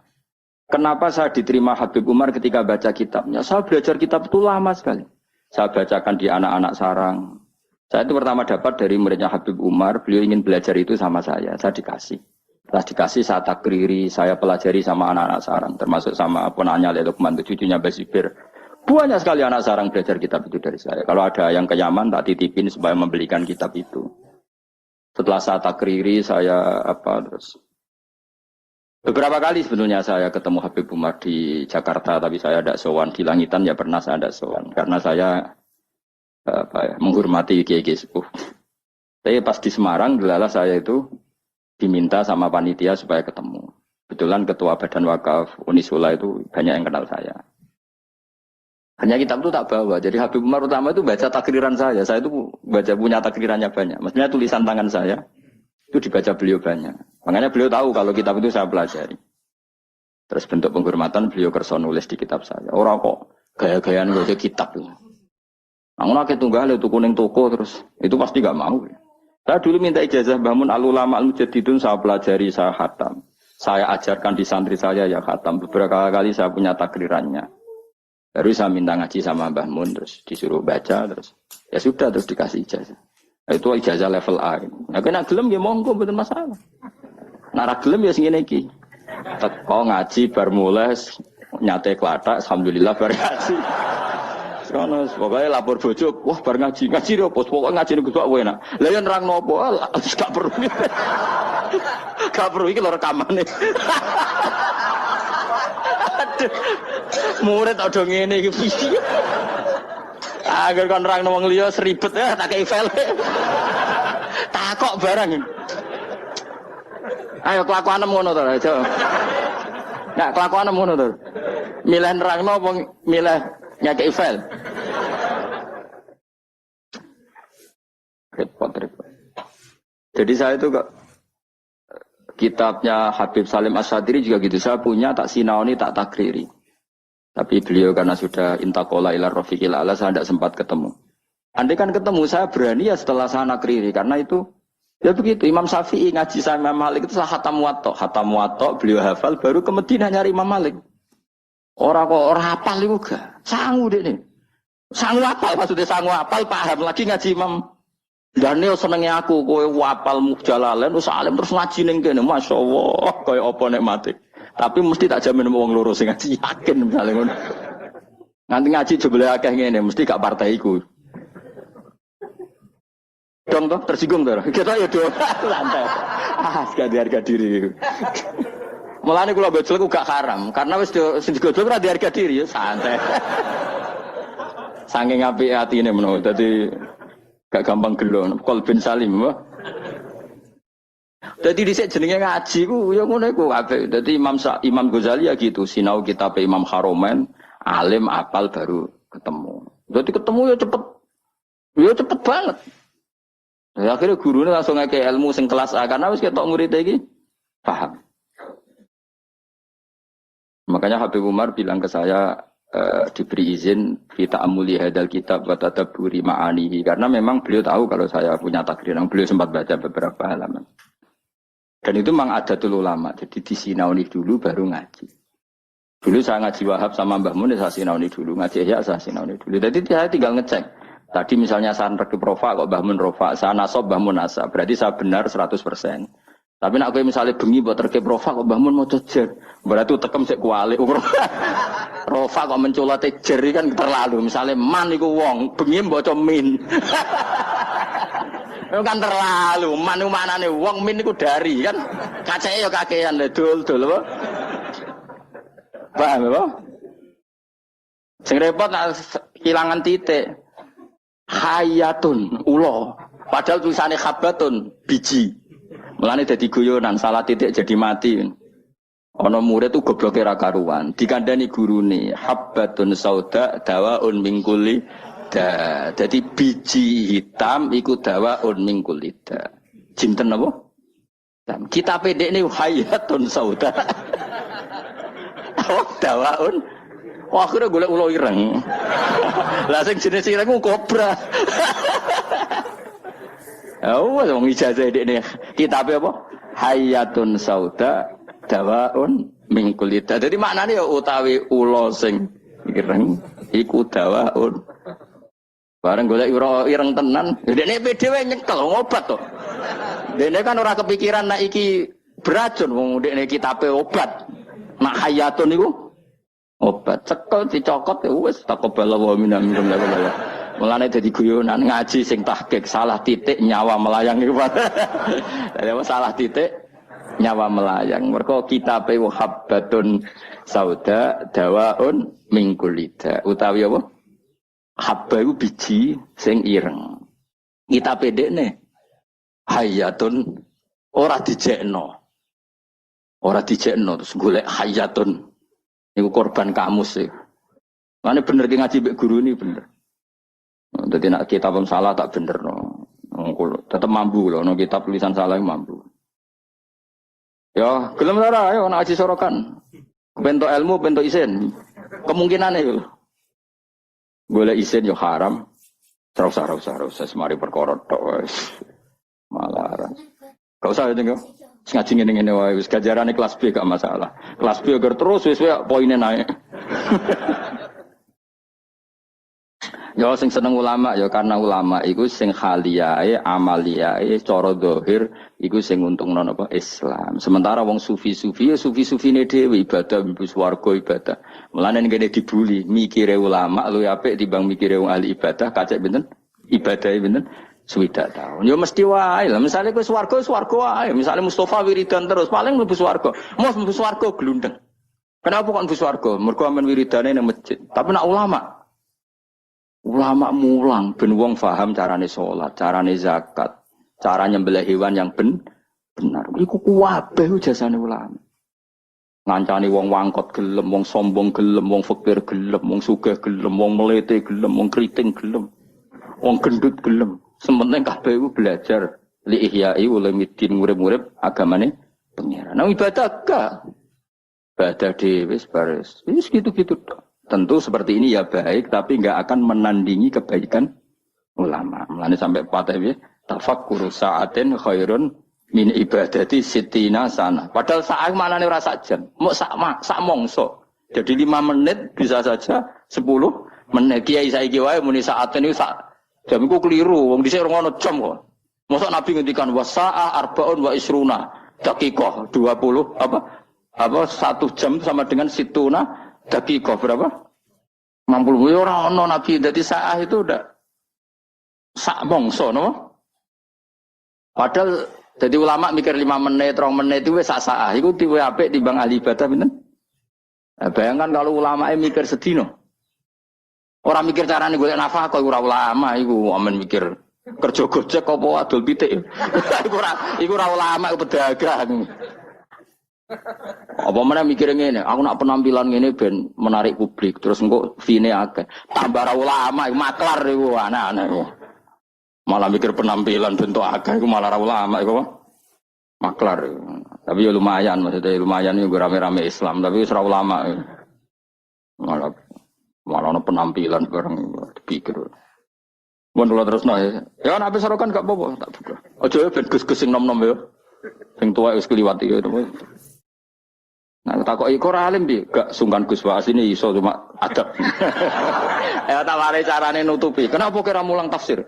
Kenapa saya diterima Habib Umar ketika baca kitabnya? Saya belajar kitab itu lama sekali. Saya bacakan di anak-anak sarang. Saya itu pertama dapat dari muridnya Habib Umar. Beliau ingin belajar itu sama saya dikasih. Setelah dikasih saya takriri, saya pelajari sama anak-anak sarang. Termasuk sama ponanya Lukman, cucunya Basibir. Banyak sekali anak sarang belajar kitab itu dari saya. Kalau ada yang ke Yaman, tak titipin supaya membelikan kitab itu. Setelah saya takriri, terus. Beberapa kali sebenarnya saya ketemu Habib Umar di Jakarta, tapi saya ada sowan. Di Langitan ya pernah saya ada sowan. Karena saya menghormati kiai-kiai sepuh. Tapi pas di Semarang, delalah saya itu diminta sama panitia supaya ketemu. Kebetulan ketua Badan Wakaf Unisula itu banyak yang kenal saya. Hanya kitab itu tak bawa. Jadi Habib Umar utama itu baca takriran saya. Saya itu punya takrirannya banyak. Maksudnya tulisan tangan saya itu dibaca beliau banyak. Makanya beliau tahu kalau kitab itu saya pelajari. Terus bentuk penghormatan beliau kerso nulis di kitab saya. Orang kok gaya-gayaan baca kitab. Namun aku tunggal itu kuning toko terus itu pasti gak mau. Saya dulu minta ijazah bangun al-ulama al-mujaddidun, saya pelajari, saya khatam. Saya ajarkan di santri saya ya khatam. Beberapa kali saya punya takrirannya. Baru saya minta ngaji sama Mbah Mun, terus disuruh baca, terus ya sudah, terus dikasih ijazah. Itu ijazah level A. Ya kena gelem ya monggo, betul masalah. Nara gelem ya segini iki. Teko ngaji bar mulai nyate klatak, alhamdulillah bar ngaji. Sekarang pokoknya lapor bojo, wah bar ngaji lho, pokoknya ngaji nih gue enak. Lah yang nerang nopo, gak perlu. Gak perlu iki lho rekamane. Murid ada ngene iki piye. Agar kon nerang wong liya seribet ya tak kei file. Takok barang. Ayo kelakuanem ngono to, aja. Enggak kelakuanem ngono to. Milih nerangno apa milih nyakei file. Repot. Jadi saya itu kok kitabnya Habib Salim Asyadiri juga gitu. Saya punya tak sinaoni tak takriri. Tapi beliau karena sudah intakola ila rafiqil ala, saya tidak sempat ketemu. Andai kan ketemu saya berani ya setelah saya nakriri. Karena itu ya begitu. Imam Syafi'i ngaji sama Imam Malik itu saya khatam muwatta, beliau hafal baru ke Madinah nyari Imam Malik. Orang hafal itu gak sangu deh nih. Sangu hafal maksudnya sangu hafal paham lagi ngaji Imam. Dan ini senengnya aku kowe wapal Jalalain terus alim terus ngaji ning kene masyaallah kaya apa nek mati. Tapi mesti tak jamin wong loro sing ngaji yakin misale ngono. Nganti ngaji jebule akeh ngene mesti gak partaiku. dong toh, tersinggung toh. Kita ya dong, santai. Sekali harga diri. Mulane kula gojol ku gak haram, karena wis sing digojol ora harga diri ya santai. Saking apike atine menawa dadi gak gampang gelo, qalbin salim apa. Dadi dhisik jenenge ngaji ku ya ngono iku kabeh. Dadi Imam Ghazali ya gitu, sinau kitab Imam Haromen, alim apal baru ketemu. Dadi ketemu ya cepet. Ya cepet banget. Ya, akhirnya gurunya langsung ngeke ilmu sing kelas A karena wis ketok murid iki paham. Makanya Habib Umar bilang ke saya diberi izin kita amuli hadal kitab wa tadabburi ma'anihi karena memang beliau tahu kalau saya punya takdir yang beliau sempat baca beberapa halaman. Dan itu memang ada dulu lama. Jadi disinauni dulu baru ngaji. Dulu saya ngaji Wahab sama Mbah Mun saya sinauni dulu, ngaji Ihya saya sinauni dulu. Jadi saya tinggal ngecek. Tadi misalnya saya rekib rofa kok Mbah Mun rofa, saya nasab Mbah Mun nasab. Berarti saya benar 100%. Tapi nak kowe misalnya bengi buat rekib rofa kok Mbah Mun mau jejer. Berarti tekem sik kualik. Rofa kok menculate jer kan terlalu. Misalnya man iku wong, bengi maca min. Itu kan terlalu. Man iku manane wong, min iku dari kan. Kaceke ya kakean dul apa? Paham apa? Sing repot nak kehilangan titik. Hayatun ulo padahal tulisannya khabatun biji mulane dadi guyonan salah titik jadi mati ana murid tuh gobloke ra karuan dikandani gurune habbatun sauda dawaun min kulli da dadi biji hitam iku dawaun min kulli da jinten apa kita pendek ini hayatun sauda oh dawaun. Wah, akhirnya golek ulo ireng. Lah sing jenis ireng ku kobra. Oh, wong ijazah dekne kitabe apa? Hayatun sauda dawaun min kulida. Dadi maknane ya utawi ulo sing ireng iku dawaun. Bareng golek ulo ireng tenan, dekne dhewe nyekel ngobat to. Dekne kan ora kepikiran nek iki beracun wong dekne kitabe obat. Mak hayatun iku obat cekel dicokot ya wis takobala wa minam minum. Mulane dadi guyonan ngaji sing tahqiq salah titik nyawa melayang iku. Dadi salah titik nyawa melayang. Mergo kitabe habbatun sauda dawaun min kulida. Utawi apa? Habba iku biji sing ireng. Kitabe dekne hayatun ora dijekno. Ora dijekno terus golek hayatun. Iku korban kamus sih. Mana bener ki ngaji mbek guru ini bener. Jadi nak kitab salah tak bener no. Tetap mampu loh. No kitab tulisan salah mampu. Ya, gelem ora ayo nak ngaji sorokan. Bentuk ilmu, bentuk isin. Kemungkinan itu. Boleh isin yo haram. Terus semari perkara tok wis. Malah. Gak usah itu. Ngaji ngene-ngene wae wis gajarane kelas B gak masalah. Kelas B agar terus wis poinnya naik. Ya sing seneng ulama ya karena ulama iku sing khaliyae amaliyae cara zahir iku sing untungno napa Islam. Sementara wong sufi-sufi ya sufi-sufine dhewe ibadah mlebu swarga ibadah. Mulane ngene dibuli mikire ulama luwih apik timbang mikire wong ahli ibadah kacek benten ibadahe benten swidak tahun. Ya mesti wae lah. Misale kowe swarga wae. Misale Mustafa wiridan terus paling mlebu swarga. Mos mlebu swarga glundeng. Kenapa kok mlebu swarga? Mergo amen wiridane nang masjid. Tapi nak ulama mulang ben wong paham carane salat, carane zakat, cara nyembelih hewan yang benar. Iku kabeh jasane ulama. Ngancani wong wangkot gelem, wong sombong gelem, wong fakir gelem, wong sugih gelem, wong melete gelem, wong kriting gelem, wong gendut gelem. Sementing kabeh iku belajar li ihya'i ulumuddin murid-murid agamane pengiran. Nang ibadah gak. Ibadah dhewe wis baris. Wis gitu-gitu tok. Tentu seperti ini ya baik tapi enggak akan menandingi kebaikan ulama. Mulane sampai patah ya tafakkuru sa'atin khairun min ibadati sittina sana. Padahal saat manane ora sak jam. Mok sak mongso. Jadi 5 menit bisa saja 10 menit. Kiai saiki wae muni saaten niku sak jam iku keliru, wong dhisik ora ono jam kok. Mosok Nabi ngendikan wasa'a arba'un wa isruna daqiqah 20 apa 1 jam sama dengan situna daqiqah berapa? 60 ora ono Nabi. Dadi saah itu udah sak mongso no. Padahal jadi ulama mikir 5 menit, 3 menit itu wis sak-sak. Iku tiwe apik timbang ahli ibadah pinten? Nah, bayangkan kalau ulama mikir sedino. Orang mikir carane golek nafkah kok ora ulama iku amen mikir kerja gojek apa adol pitik. Iku ora ulama iku pedagang. Apa mana mikir ngene, aku nak penampilan ngene ben menarik publik, terus engko fine akeh. Tambah ulama iku maklar iku anak-anak iku. Malah mikir penampilan bentuk agak itu malah ulama itu maklar. Tapi ya lumayan maksudnya lumayan itu rame-rame Islam tapi serah ulama malah penampilan bareng dipikir. Mun kula terusno ya nek serokan gak apa-apa tak buka. Aja ya ben gus-gus sing nom-nom ya. Sing tuwa wis kliwat ya. Nah takoki kok ora alim piye? Gak sungkan Gus Waas ini iso cuma adab. Ya tak mari carane nutupi. Kenapa kira mulang tafsir?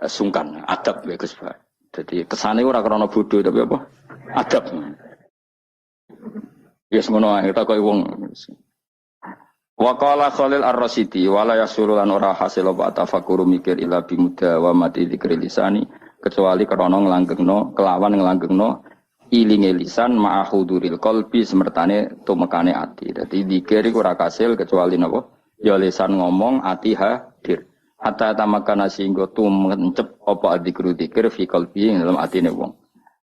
Sungkan adab ya Gus Pak. Jadi kesane ora krana bodoh tapi apa? Adab. Yes ngono ae tak koyo wong. Wa qala Khalil Ar-Rasyidi wala yasululan ora hasil apa tafakkur mikir ila bimuda wa mati dzikri lisani kecuali krana nglanggengno kelawan nglanggengno ilinge lisan ma'huduril qalbi semertane tumekane ati. Dadi dzikir iku ora kasil kecuali napa? Ya lisan ngomong ati hadir. Hatta tamakana singgo tumencep apa dzikru dzikir fi qalbi dalam atine wong.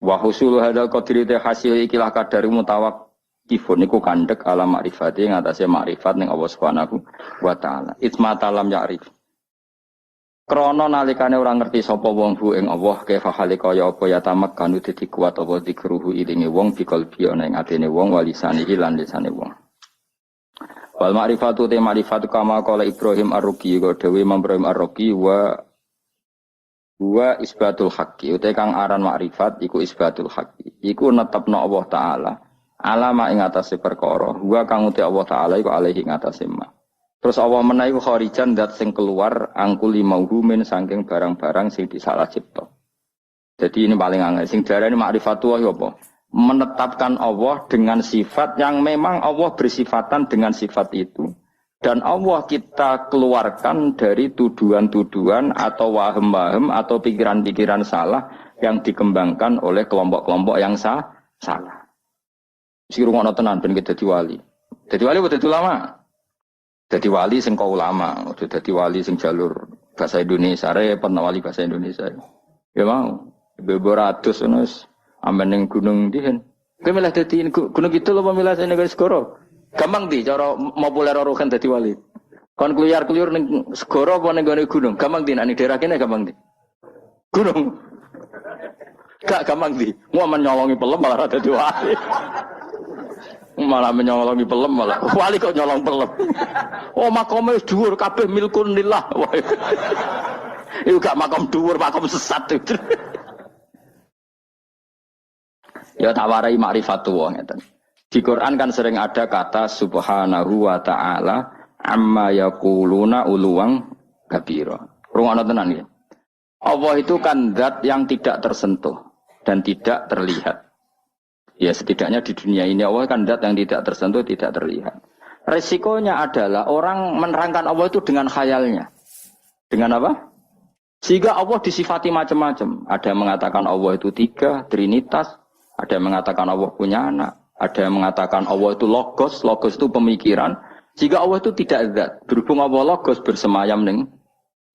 Wa husul hadal qadri te hasil ikilah kadari mutawaqqifun niku kandhek ala makrifati ing atase makrifat ning Allah Subhanahu wa taala. Itma talam ya'rif. Krana nalikane ora ngerti sapa wong bu ing Allah kaifa halika ya apa ya tamakkanu dadi kuat apa dzikruhu ilinge wong fi qalbi ana ing atine wong walisane lan lisane wong. Wal ma'rifatu te ma'rifatu kama qala Ibrahim Ar-Ruqi go dewe Ibrahim Ar-Ruqi wa isbatul haqqi uta kang aran ma'rifat iku isbatul haqqi iku netepno Allah taala alama ing atase perkara wa kang uta Allah taala iku alaihi ing atase ma. Terus Allah menawi kharijan dat sing keluar angkuli mauhumin saking barang-barang sing disalah cipta. Jadi ini paling angel sing diarani ma'rifatu apa? Menetapkan Allah dengan sifat yang memang Allah bersifatan dengan sifat itu dan Allah kita keluarkan dari tuduhan-tuduhan atau wahem-wahem atau pikiran-pikiran salah yang dikembangkan oleh kelompok-kelompok yang salah. Si rungono tenan ben dadi wali. Dadi wali dadi ulama. Dadi wali sing kau ulama, dadi wali sing jalur bahasa Indonesia repot wali bahasa Indonesia. Ya mau. Beboratus ngono amen ning gunung dihen. Kowe milih dadi gunung kidul apa milih sing negara segara? Gampang di cara populer rohan dadi wali. Kon kluyar-kluyur ning segara apa ning gunung? Gampang di nek ning daerah kene gampang di. Gunung. Gak gampang di. Mau menyolongi pelem malah dadi wali. Malah menyolongi pelem malah wali kok nyolong pelem. Oh makome wis dhuwur kabeh milkun lillah. Iku gak makom dhuwur, makom sesat. Ya tawarai ma'rifatu wa ngeten. Di Quran kan sering ada kata subhanahu wa ta'ala amma yaquluna uluwang kabira. Rungono tenan ya. Allah itu kan zat yang tidak tersentuh dan tidak terlihat. Ya setidaknya di dunia ini Allah kan zat yang tidak tersentuh, tidak terlihat. Resikonya adalah orang menerangkan Allah itu dengan khayalnya. Dengan apa? Sehingga Allah disifati macam-macam. Ada yang mengatakan Allah itu 3, trinitas. Ada yang mengatakan Allah punya anak. Ada yang mengatakan Allah itu logos. Logos itu pemikiran. Jika Allah itu tidak zat. Berhubung Allah logos bersemayam ning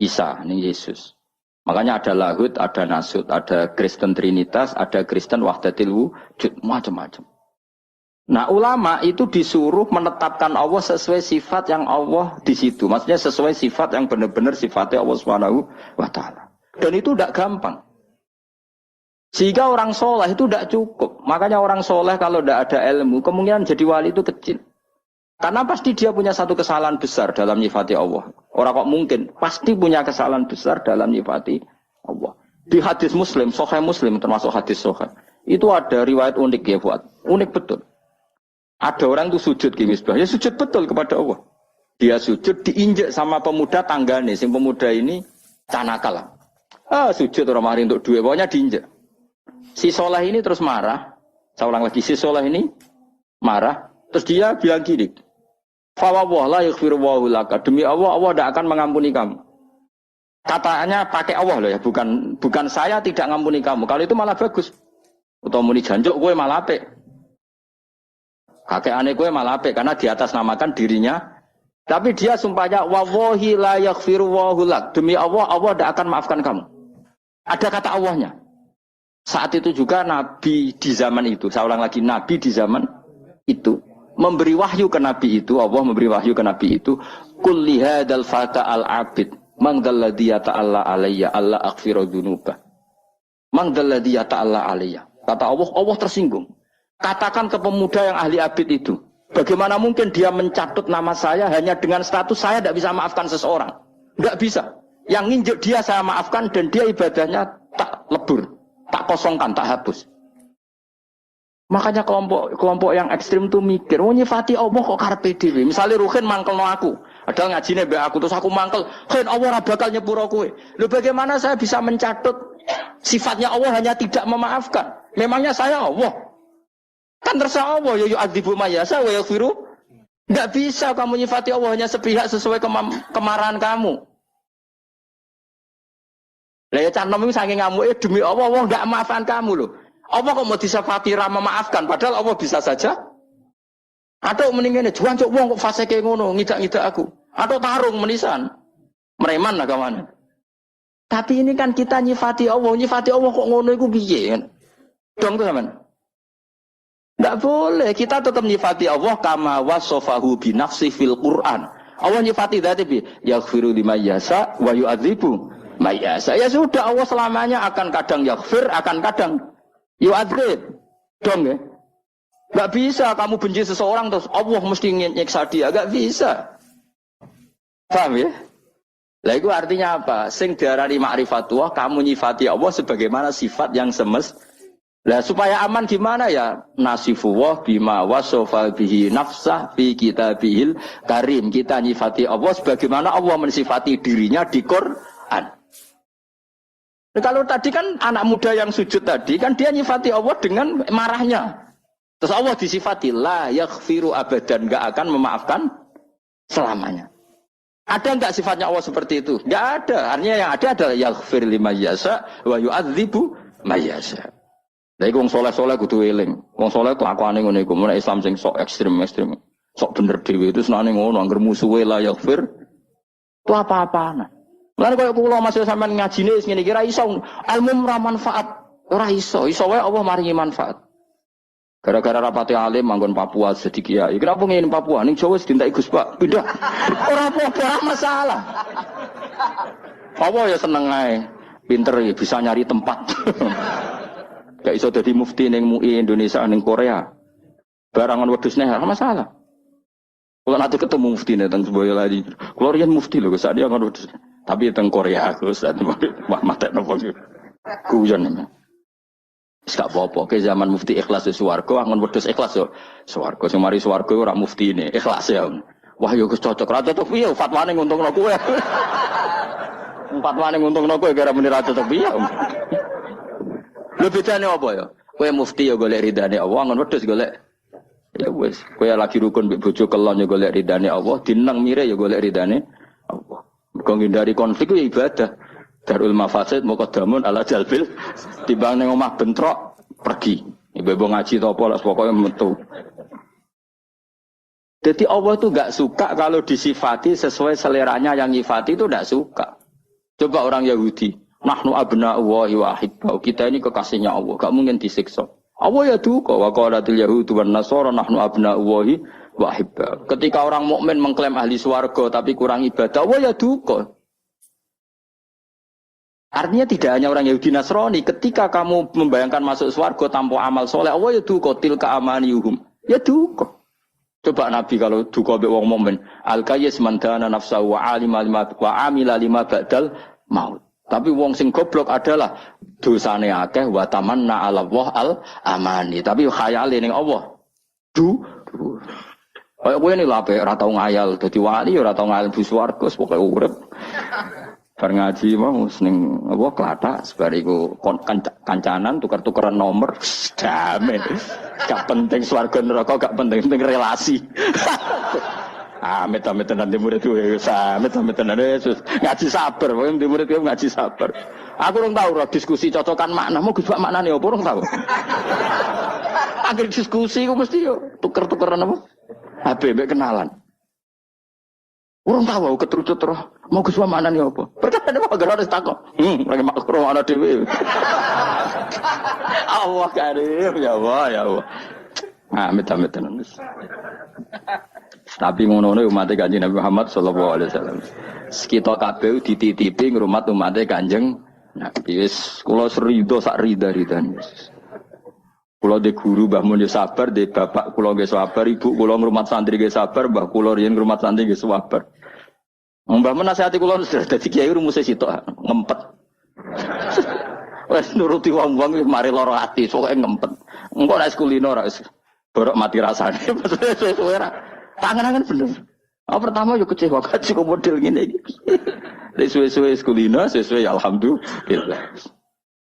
Isa, ning Yesus. Makanya ada lahud, ada nasud. Ada Kristen Trinitas, ada Kristen Wahdatil Wujud. Macam-macam. Nah ulama itu disuruh menetapkan Allah sesuai sifat yang Allah di situ. Maksudnya sesuai sifat yang benar-benar sifatnya Allah Subhanahu wa ta'ala. Dan itu tidak gampang. Sehingga orang soleh itu tidak cukup. Makanya orang soleh kalau tidak ada ilmu, kemungkinan jadi wali itu kecil. Karena pasti dia punya satu kesalahan besar dalam nyifati Allah. Orang kok mungkin, pasti punya kesalahan besar dalam nyifati Allah. Di hadis Muslim, Sahih Muslim termasuk hadis Sahih. Itu ada riwayat unik ya buat. Unik betul. Ada orang itu sujud ke misbah. Ya sujud betul kepada Allah. Dia sujud diinjek sama pemuda tanggane. Sing pemuda ini canakal. Sujud orang mari untuk duit. Pokoknya diinjek. Si soleh ini terus marah. Saya ulang lagi, si soleh ini marah. Terus dia bilang gini, fawwah la yaghfiru walaka. Demi Allah, Allah tidak akan mengampuni kamu. Katanya pakai Allah loh ya, bukan saya tidak ngampuni kamu. Kalau itu malah bagus. Atau muni janjuk gue malah apik. Kakek aneh gue malah apik karena di atas namakan dirinya. Tapi dia sumpahnya wallahi la yaghfiru wallahu lak. Demi Allah, Allah tidak akan maafkan kamu. Ada kata Allahnya. Saat itu juga Nabi di zaman itu, saya ulang lagi, Nabi di zaman itu memberi wahyu ke Nabi itu, Allah memberi wahyu ke Nabi itu, qul li hadzal fata al-abid man dzalladzi yata'alla alayya alla aghfiru dzunuba. Man dzalladzi yata'alla alayya. Kata Allah, Allah tersinggung. Katakan ke pemuda yang ahli abid itu, bagaimana mungkin dia mencatut nama saya hanya dengan status saya tidak bisa maafkan seseorang? Tidak bisa. Yang nginjek dia saya maafkan dan dia ibadahnya tak lebur, tak kosongkan, tak hapus. Makanya kelompok yang ekstrim tuh mikir, oh nyifati Allah kok karepe dhewe. Misalnya Ruhin mangkelno aku, padahal ngajine mbek aku terus aku mangkel, "Ruhin, Allah ora bakal nyepuro kowe." Lho bagaimana saya bisa mencatut sifatnya Allah hanya tidak memaafkan? Memangnya saya Allah? Kan terserah Allah, ya yu'adzibu mayasa wa yaghfiru. Enggak bisa kamu nyifati Allah hanya sepihak sesuai kemarahan kamu. Lah ya canom iki saking ngamuke demi Allah, Allah enggak maafkan kamu loh. Allah kok mau disifati ra memaafkan padahal Allah bisa saja. Atau mendingane juan cuk wong kok fasike ngono, ngidak-ngidak aku. Atau tarung menisan. Mereman lah kawan. Tapi ini kan kita nyifati Allah kok ngono iku piye kan? Dong tuh teman. Tidak boleh, kita tetap nyifati Allah kama wasofahu binafsi fil Quran. Allah nyifati dzati bi yaghfiru liman yasha wa yu'adzibu may yasha. Ya sudah, Allah selamanya akan kadang yaghfir, akan kadang yu'adzib. Dong ya. Enggak bisa kamu benci seseorang terus Allah mesti nyiksa dia, enggak bisa. Paham ya? Lah itu artinya apa? Sing diarani ma'rifatullah, kamu nyifati Allah sebagaimana sifat yang semestinya. Lah supaya aman gimana ya? Nasifullah bima wasofa bihi nafsah fi kitabihil karim. Kita nyifati Allah sebagaimana Allah mensifati dirinya di Quran. Nah, kalau tadi kan anak muda yang sujud tadi kan dia nyifati Allah dengan marahnya. Terus Allah disifati la yaghfiru abadan, enggak akan memaafkan selamanya. Ada enggak sifatnya Allah seperti itu? Enggak ada. Artinya yang ada adalah yaghfir liman yasha wa yu'adzibu may yasha. Lah iku wong saleh-saleh kudu eling. Wong saleh kelakuane ngono iku, mun Islam sing sok ekstrem-ekstrem. Sok bener dhewe itu senane ngono, angger musuhe la yaghfir. Itu apa-apaan. Lan koyo kula masih sampean ngajine wis ngene iki ra iso. Ilmu ora manfaat, ora iso. Iso wae Allah maringi manfaat. Gara-gara rapati alim manggon Papua jadi kiai. Kenapa ngene Papua? Ning Jawa dintek Gus Pak. Pindah. Ora apa-apa masalah. Apa ya seneng ae. Pinter ya bisa nyari tempat. Gak iso dadi mufti ning MUI Indonesia ning Korea. Barangan wedhus nek ora masalah. Kalau nanti ketemu mufti nih tentang Boyolali, kalau rian mufti loh, saat dia kan wedhus. Tapi tentang Korea aku saat mata nopo kuyon nih. Gak apa-apa, ke zaman mufti ikhlas di swarga, angon wedhus ikhlas yo. Swarga sing mari swarga ora mufti ini, ikhlas ya. Wah yo cocok ra cocok piye fatwane nguntungno kowe. Fatwane nguntungno kowe gara muni ra cocok piye. Lho bedane apa ya? Kowe mufti ya golek ridane Allah, ngon wedhus golek. Ya wis, kowe lagi rukun mbek bojo kelon ya golek ridane Allah, dineng mire ya golek ridane Allah. Mergo ngindari konflik ya ibadah. Darul mafasid muqaddamun ala jalbil. Timbang ning omah bentrok pergi. Ibu ngaji to apa lah pokoke metu. Jadi Allah itu enggak suka kalau disifati sesuai seleranya yang nyifati itu enggak suka. Coba orang Yahudi. Nahnu abna'ullahi wa ahibba'u. Kita ini kekasihnya Allah, gak mungkin disiksa. Allah ya duka wa qalatil yahudu wan nasara nahnu abna'ullahi wa ahibba'u. Ketika orang mukmin mengklaim ahli swarga tapi kurang ibadah, Allah ya duka. Artinya tidak hanya orang Yahudi Nasrani, ketika kamu membayangkan masuk swarga tanpa amal soleh, Allah ya duka tilka amaniyuhum. Ya duka. Coba Nabi kalau duka mbek wong mukmin, al-qayyis man dana nafsahu wa alima lima wa amila lima ba'dal maut. Tapi wong sing goblok adalah dosane akeh wa tamanna 'ala Allah al-amani. Tapi khayale ning Allah. Kayak kowe ini lape ora tau ngayal dadi wali ora tau ngayal bu swarga pokoke urip. Bar ngaji mau ning apa klathak sebariku kancanan tukar-tukaran nomor damen. Gak penting swarga neraka, gak penting relasi. Amit-amit nanti murid gue, amit-amit nanti Yesus ngaji sabar, wong di murid gue ngaji sabar. Aku orang tahu lah diskusi cocokan makna, mau gus makna nih, apa orang tahu? Akhir diskusi gue mesti yo tuker-tukeran apa? HBB kenalan. Orang tahu keterucut terus mau gus makna nih apa? Perkara ada apa? Harus takut. Lagi makro ada dewi. Allah karim, ya Allah, ya Allah. Amit-amit nanti. Tapi ngono umat Kanjeng Nabi Muhammad sallallahu alaihi wasallam. Kita kabeh dititipi ngrumat umat Kanjeng Nabi. Wis kula serido sak rida-ridane. Kula de guru Mbah Mun yo sabar, de bapak kula nggih sabar, ibu kula ngrumat santri nggih sabar, mbah kula riyen ngrumat santri nggih sabar. Mbah Mun nasihati kula dadi kiai rumuse sitok ngempet. Wis nuruti wong-wong mari lara ati, pokoke ngempet. Engko nek kulino ora wis borok mati rasane. Suwe-suwe ra. Tangan-tangan bener. Pertama yo kecewa kaji kok model ngene iki. Nek suwe-suwe kulino, sesuai alhamdulillah.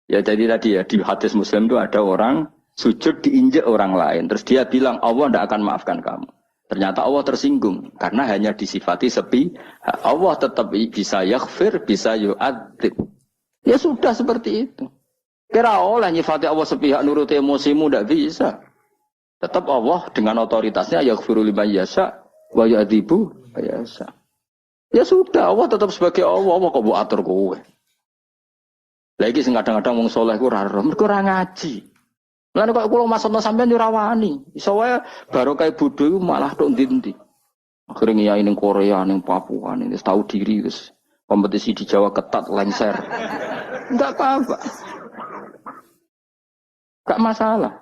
Ya jadi tadi ya di hadis Muslim itu ada orang sujud diinjak orang lain. Terus dia bilang Allah tidak akan maafkan kamu. Ternyata Allah tersinggung karena hanya disifati sepi. Allah tetap bisa yaghfir, bisa yu'adzib. Ya sudah seperti itu. Kira oleh nyifati Allah sepihak nuruti emosimu tidak bisa. Tetap Allah dengan otoritasnya yaghfiru liman yasha wa yu'adzibu yasha. Ya sudah Allah tetap sebagai Allah kok mbok atur kowe. Lagi sing kadang-kadang wong saleh ku ora mergo ora ngaji. Lan kok kula maksudna sampean yo ora wani. Iso wae barokah bodho iku malah tok ndi-ndi. Akhire ngiyai ning Korea, ning Papua, ning tahu diri wis kompetisi di Jawa ketat lengser. Enggak apa-apa. Enggak masalah.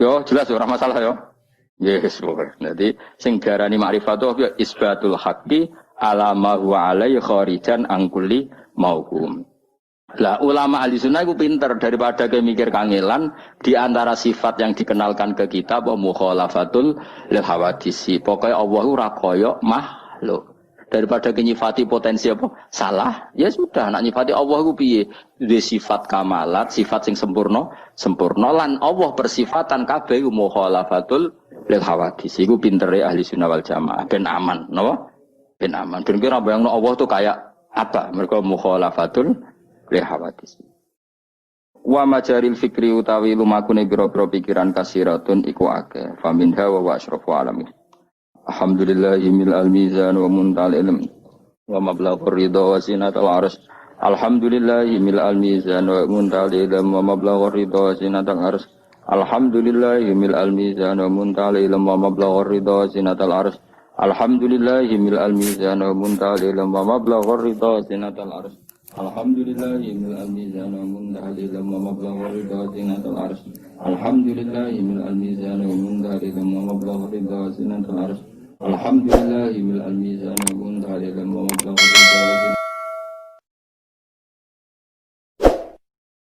Yo jelas ora masalah yo. Yes, pokoknya. Jadi sing darani ma'rifat itu isbatul haqqi ala ma huwa alaihi kharijan an kulli mauhum. Lah ulama ahli sunnah itu pinter daripada kayak mikir kangelan di antara sifat yang dikenalkan ke kita apa mukhalafatul lil hawadisi. Pokoknya Allah ora koyo makhluk. Daripada nyifati potensi apa salah, ya sudah nak nyifati Allah ku piye? Duwe sifat kamalat, sifat sing sempurna lan Allah persifatan kabeh mukhalafatul lil hawadis. Iku pintere ahli sunnah wal jamaah ben aman, napa? Ben aman. Ben kira bayangno Allah tuh kayak apa? Mergo mukhalafatul lil hawadis. Wa majaril fikri utawi lumakune biro-biro pikiran kasiratun iku akeh. Faminha wa asyrafu alamin. Alhamdulillahi mil al-mizan wa muntal ilm wa mablaghur ridha wa zinatal arsy. Alhamdulillahi mil al-mizan wa muntal ilm wa mablaghur ridha wa zinatal arsy. Alhamdulillahi mil al-mizan wa muntal ilm wa mablaghur ridha wa zinatal arsy. Alhamdulillahi mil al-mizan wa muntal ilm wa mablaghur ridha wa zinatal arsy. Alhamdulillahi mil al-mizan wa muntal ilm wa mablaghur ridha wa zinatal arsy. Alhamdulillahi mil al-mizan wa muntal ilm wa mablaghur ridha wa zinatal arsy. Alhamdulillahi mil al-mizan wa